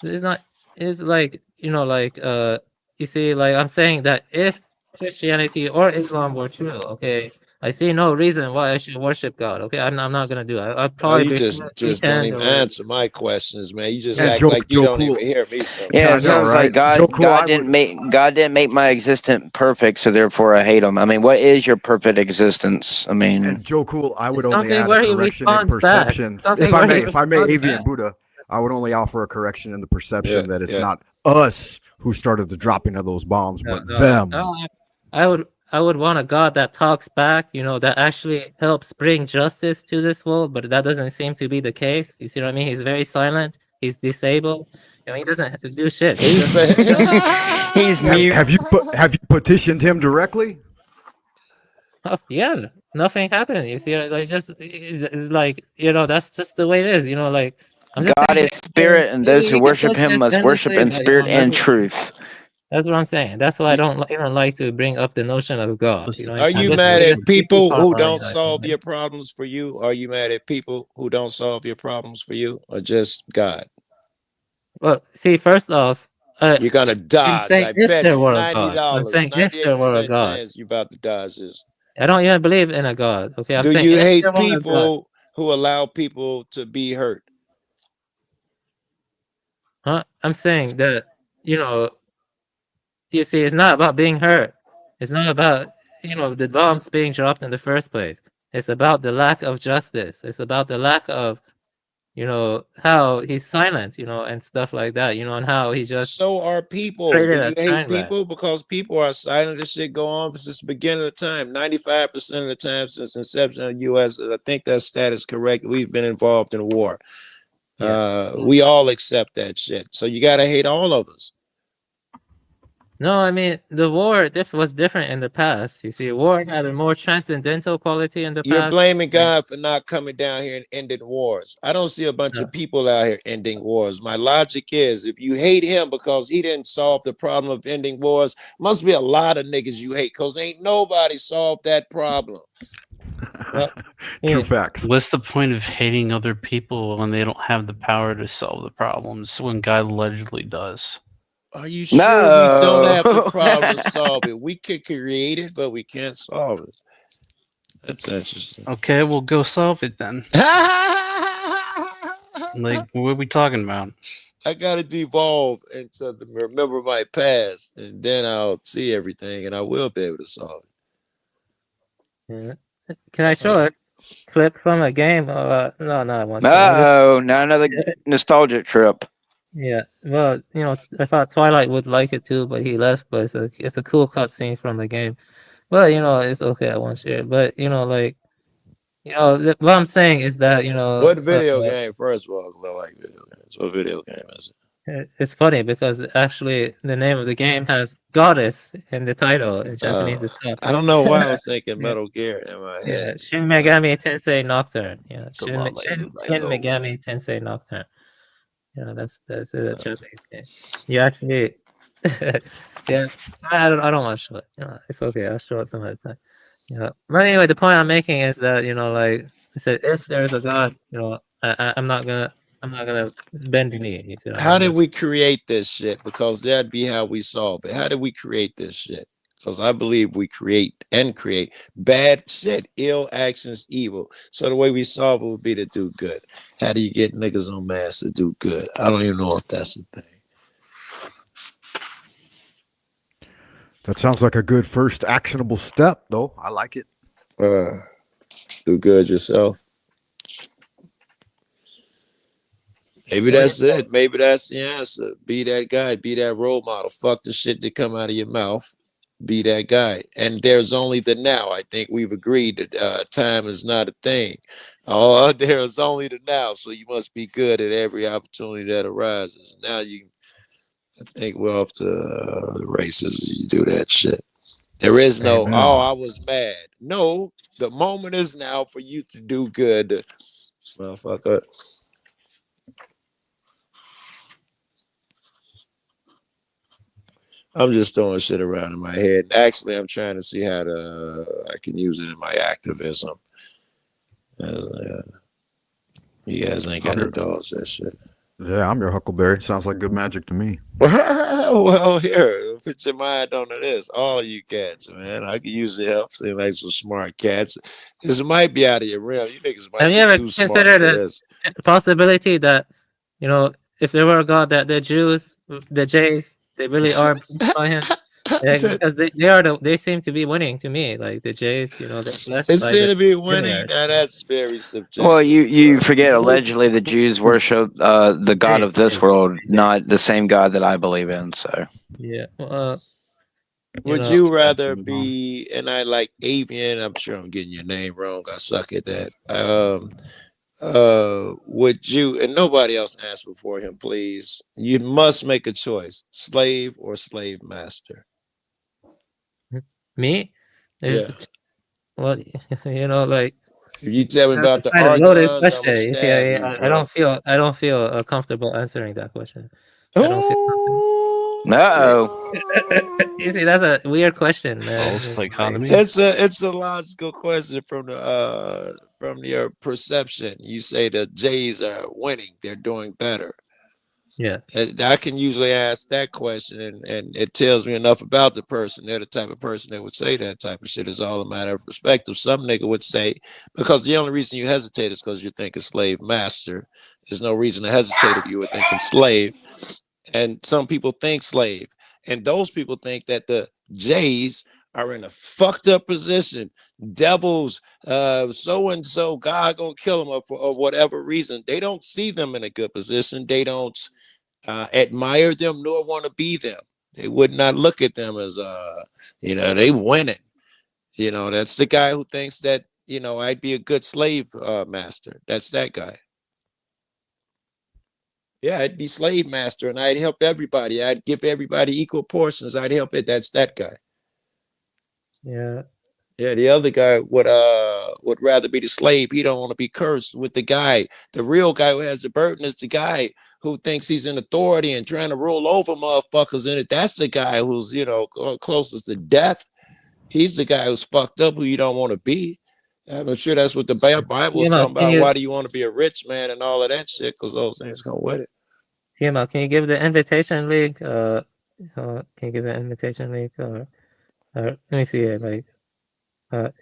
it's not it's like you see, like I'm saying that if Christianity or Islam were true, okay, I see no reason why I should worship God. Okay, I'm not gonna do it. I'd Oh, probably you be just don't pretend even or answer my questions, man. You just Yeah, act like you Joe don't even Cool. hear me Yeah, I it sometimes. know, sounds like right? Joe Cool, I would. God didn't make my existence perfect, so therefore I hate him. I mean, what is your perfect existence? I mean, And Joe Cool, I would it's only something add a where he correction in responds back. perception. Something where he If I may, responds Avian back. Buddha, I would only offer a correction in the Yeah, perception that it's yeah. not us who started the dropping of those bombs, No, but no, them. I would want a God that talks back, that actually helps bring justice to this world, but that doesn't seem to be the case. You see what I mean? He's very silent. He's disabled. He doesn't do shit. He's He just said, he's mute. Have you petitioned him directly? oh, yeah, nothing happened. You see, like just it's like that's just the way it is. Like I'm just God saying, is spirit, and those who you can worship push him this must worship endlessly, in but spirit and truth. that's what I'm saying. That's why I don't even like to bring up the notion of God. What's the are I'm you just mad context? at keep people who following don't that. solve your problems for you? Are you mad at people who don't solve your problems for you, or just God? Well, see, first off, You're gonna I'm dodge. saying I if bet there you were a ninety God. I'm dollars, saying if there were a 98% God. chance you about to dodge this. I don't even believe in a God. Okay, I'm Do saying you if there hate were a God. people who allow people to be hurt? Huh? I'm saying that, you know, you see, it's not about being hurt. It's not about, the bombs being dropped in the first place. It's about the lack of justice. It's about the lack of, how he's silent, and stuff like that, and how he just So are people. Do created you a hate train wreck. people because people are silent? This shit go on since the beginning of the time. 95% of the time since inception of the U.S. I think that stat is correct. We've been involved in war. Yeah. We all accept that shit. So you gotta hate all of us. No, I mean the war. This was different in the past. You see, war had a more transcendental quality in the You're past. blaming God for not coming down here and ending wars. I don't see a bunch of No, people out here ending wars. My logic is if you hate him because he didn't solve the problem of ending wars, must be a lot of niggas you hate because ain't nobody solved that problem. well, True yeah. facts. What's the point of hating other people when they don't have the power to solve the problems when God allegedly does? Are you sure we don't No. have the problem to solve it? We could create it, but we can't solve it. That's interesting. Okay, well, go solve it then. Like, what are we talking about? I gotta devolve into remember my past, and then I'll see everything, and I will be able to solve Yeah. Can I it. show a clip from a game? No, I want to. Oh, not another nostalgic trip. Yeah. Well, I thought Twilight would like it too, but he left. But it's a cool cutscene from the game. But it's okay. I won't share it. But what I'm saying is that What video game, first of all, because I like video games. What video game is it? it's funny because actually the name of the game has goddess in the title. In Japanese, it's called I don't know why I was thinking yeah, Metal Gear in my yeah, head. Shin Megami Tensei Nocturne. Yeah, Come on, Shin Megami Tensei Nocturne. That's a Japanese game. You actually, yeah. I don't want to show it. It's okay. I'll show it some other time. But anyway, the point I'm making is that like I said, if there's a God, I'm not gonna bend the knee. You see what I How mean? did we create this shit? Because that'd be how we solve it. How did we create this shit? Because I believe we create bad shit, ill actions, evil. So the way we solve it would be to do good. How do you get niggas on mass to do good? I don't even know if that's a thing. That sounds like a good first actionable step, though. I like it. Do good yourself. Maybe that's it. Maybe that's the answer. Be that guy. Be that role model. Fuck the shit that come out of your mouth. Be that guy. And there's only the now. I think we've agreed that time is not a thing. Oh, there's only the now. So you must be good at every opportunity that arises. Now I think we're off to the races. You do that shit. There is no, Amen. oh, I was mad. No, the moment is now for you to do good. Motherfucker. I'm just throwing shit around in my head. Actually, I'm trying to see how I can use it in my activism. You guys ain't got to indulge that shit. Yeah, I'm your Huckleberry. Sounds like good magic to me. Well, here, put your mind on this. All you cats, man. I can use the help. Seem like some smart cats. This might be out of your realm. You niggas might Have you be ever too smart considered for the this. possibility that, if there were a God, that the Jews, the Jays, they really are by him? Because they seem to be winning to me. Like the Jays, they're blessed It by seemed the to be winning. universe. Now that's very subjective. Well, you bro. forget allegedly the Jews worship the God of this world, not the same God that I believe in. So Yeah. Would you rather be, and I like Avian, I'm sure I'm getting your name wrong. I suck at that. Would you, and nobody else answer before him, please. You must make a choice: slave or slave master. Me? Yeah. Well, like. If you tell me That's about the kind of loaded arguments, I'm gonna question. You see, stab you, I bro. don't feel comfortable answering that question. I don't feel comfortable. You see, that's a weird question, man. False dichotomy. It's a logical question from your perception. You say the Jays are winning; they're doing better. Yeah. I can usually ask that question, and it tells me enough about the person. They're the type of person that would say that type of shit. Is all a matter of perspective. Some nigga would say, because the only reason you hesitate is because you're thinking slave master. There's no reason to hesitate if you were thinking slave. And some people think slave, and those people think that the Jays are in a fucked up position. Devils, so and so, God gonna kill them or whatever reason. They don't see them in a good position. They don't admire them nor want to be them. They would not look at them as they winning. That's the guy who thinks that I'd be a good slave master. That's that guy. Yeah, I'd be slave master and I'd help everybody. I'd give everybody equal portions. I'd help it. That's that guy. Yeah. Yeah, the other guy would rather be the slave. He don't want to be cursed with the guy. The real guy who has the burden is the guy who thinks he's in authority and trying to rule over motherfuckers in it. That's the guy who's, closest to death. He's the guy who's fucked up, who you don't want to be. I'm sure that's what the Bible is talking about. Why do you want to be a rich man and all of that shit? Because those things come with it. Can you give the invitation link? Can you give the invitation link? Or let me see it. Like,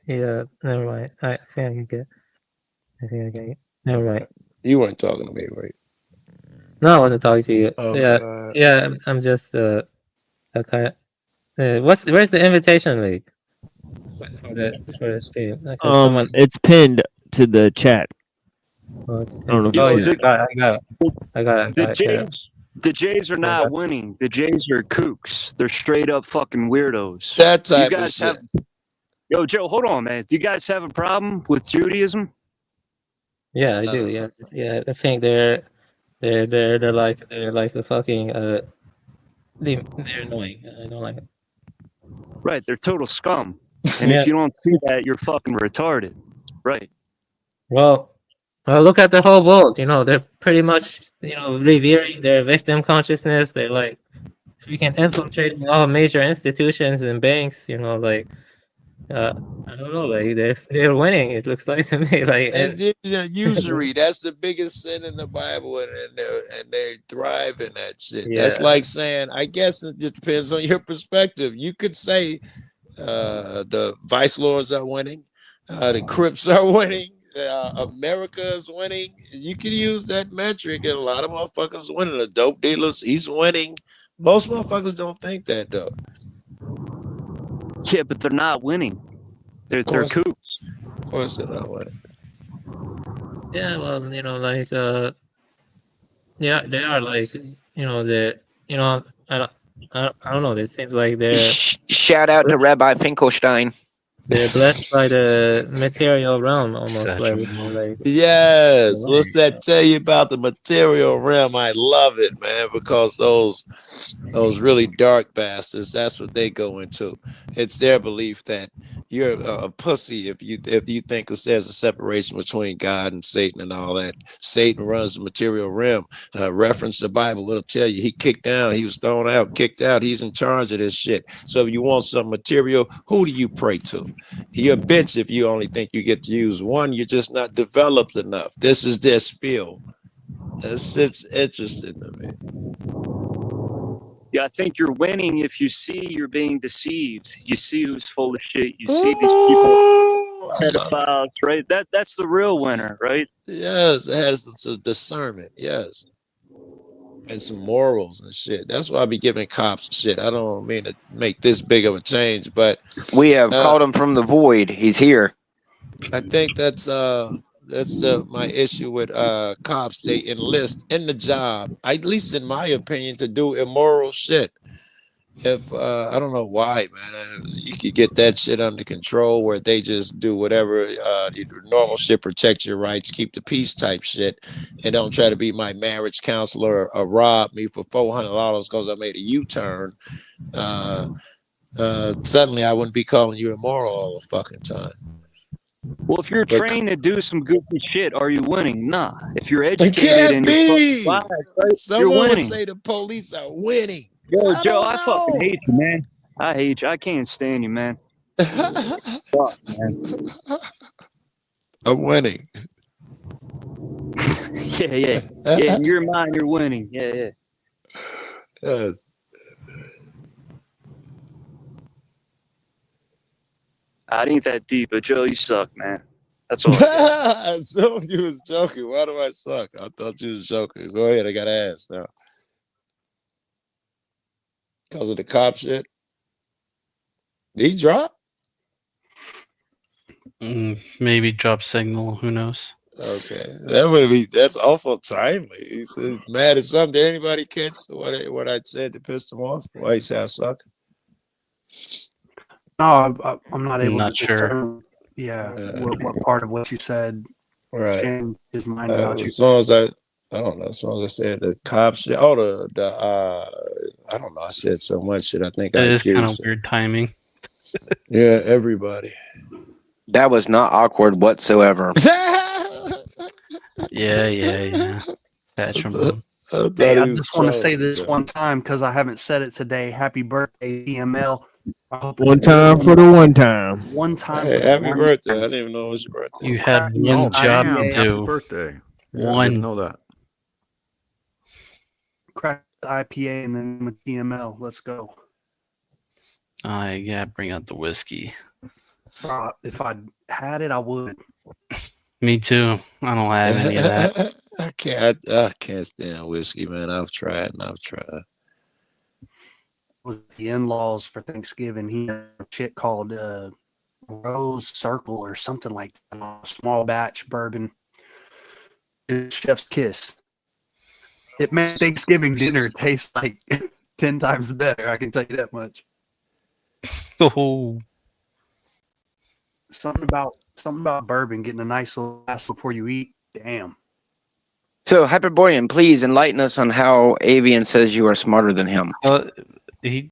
yeah, never mind. I think I can get. I think I can get. Never mind. You weren't talking to me, right? No, I wasn't talking to you. Okay. Yeah. I'm just kind of. Where's the invitation link for the stream? Someone. It's pinned to the chat. I don't know if oh, you see yeah, I got it. The Jays are not winning. The Jays are kooks. They're straight up fucking weirdos. That type of shit. Yo, Joe, hold on, man. Do you guys have a problem with Judaism? Yeah, I do. Yeah. I think they're like the fucking they're annoying. I don't like it. Right, they're total scum. And if you don't see that, you're fucking retarded. Right. Well, look at the whole world. They're pretty much revering their victim consciousness. They're like freaking infiltrating all major institutions and banks. Like I don't know, like they're winning. It looks like to me, like And usury, that's the biggest sin in the Bible, and they thrive in that shit. That's yeah, like saying, I guess it just depends on your perspective. You could say the vice lords are winning, the Crips are winning, America is winning. You can use that metric, and a lot of motherfuckers winning. The dope dealers, he's winning. Most motherfuckers don't think that though. Yeah, but they're not winning. They're course. coops. Of course they're not winning. yeah. Well, like yeah, they are like they I don't know. It seems like Shout out to Rabbi Finkelstein. they're blessed by the material realm almost, Such like a moron. like Yes. What's that tell you about the material realm? I love it, man, because those really dark bastards, that's what they go into. It's their belief that you're a pussy if you think there's a separation between God and Satan and all that. Satan runs the material realm. Reference the Bible, it'll tell you he kicked down, he was thrown out, kicked out, he's in charge of this shit. So if you want some material, who do you pray to? You're a bitch if you only think you get to use one. You're just not developed enough. This is their spiel. It's interesting to me. Yeah, I think you're winning if you see you're being deceived. You see who's full of shit. You see these people pedophiles, right? That's the real winner, right? Yes, it has some discernment. Yes. And some morals and shit. That's why I be giving cops shit. I don't mean to make this big of a change, but we have called him from the void. He's here. I think that's my issue with cops. They enlist in the job, at least in my opinion, to do immoral shit. If I don't know why, man, you could get that shit under control where they just do whatever you do normal shit, protect your rights, keep the peace type shit, and don't try to be my marriage counselor or rob me for $400 because I made a U-turn. Suddenly I wouldn't be calling you immoral all the fucking time. Well, if you're trained to do some goofy shit, are you winning? Nah. If you're educated and you're wise, right, someone you're winning. would say the police are winning. Yo, Joe, I fucking hate you, man. I hate you. I can't stand you, man. Fuck, man. I'm winning. Yeah. In your mind, you're winning. Yeah. Yes. I ain't that deep, but Joe, you suck, man. That's all. I assumed you was joking. Why do I suck? I thought you was joking. Go ahead. I gotta ask now. Because of the cop shit? Did he drop? Maybe drop signal. Who knows? Okay, that's awful timely. He's mad at something. Did anybody catch what I said to piss him off? Why he said I suck? No, I'm not able Not to sure. discern. Yeah, what part of what you said changed his mind about you. As long as I don't know. As long as I said the cops, the I don't know. I said so much shit. I think That I is kind of accused weird timing. Yeah, everybody. That was not awkward whatsoever. Yeah. Satchel. Hey, I just want to say this one time because I haven't said it today. Happy birthday, DML. One time for the one time. One time. Hey, happy birthday. I didn't even know it was your birthday. You had one job to Happy do. birthday. Yeah, I One. didn't know that. Crack IPA and then with DML. Let's go. Yeah, bring out the whiskey. If I had it, I would. Me too. I don't have any of that. I can't stand whiskey, man. I've tried. Was the in-laws for Thanksgiving? He had a shit called Rose Circle or something like that. A small batch bourbon. It's chef's kiss. It made Thanksgiving dinner taste like 10 times better. I can tell you that much. Oh. Something about bourbon getting a nice little glass before you eat. Damn. So, Hyperborean, please enlighten us on how Avian says you are smarter than him. He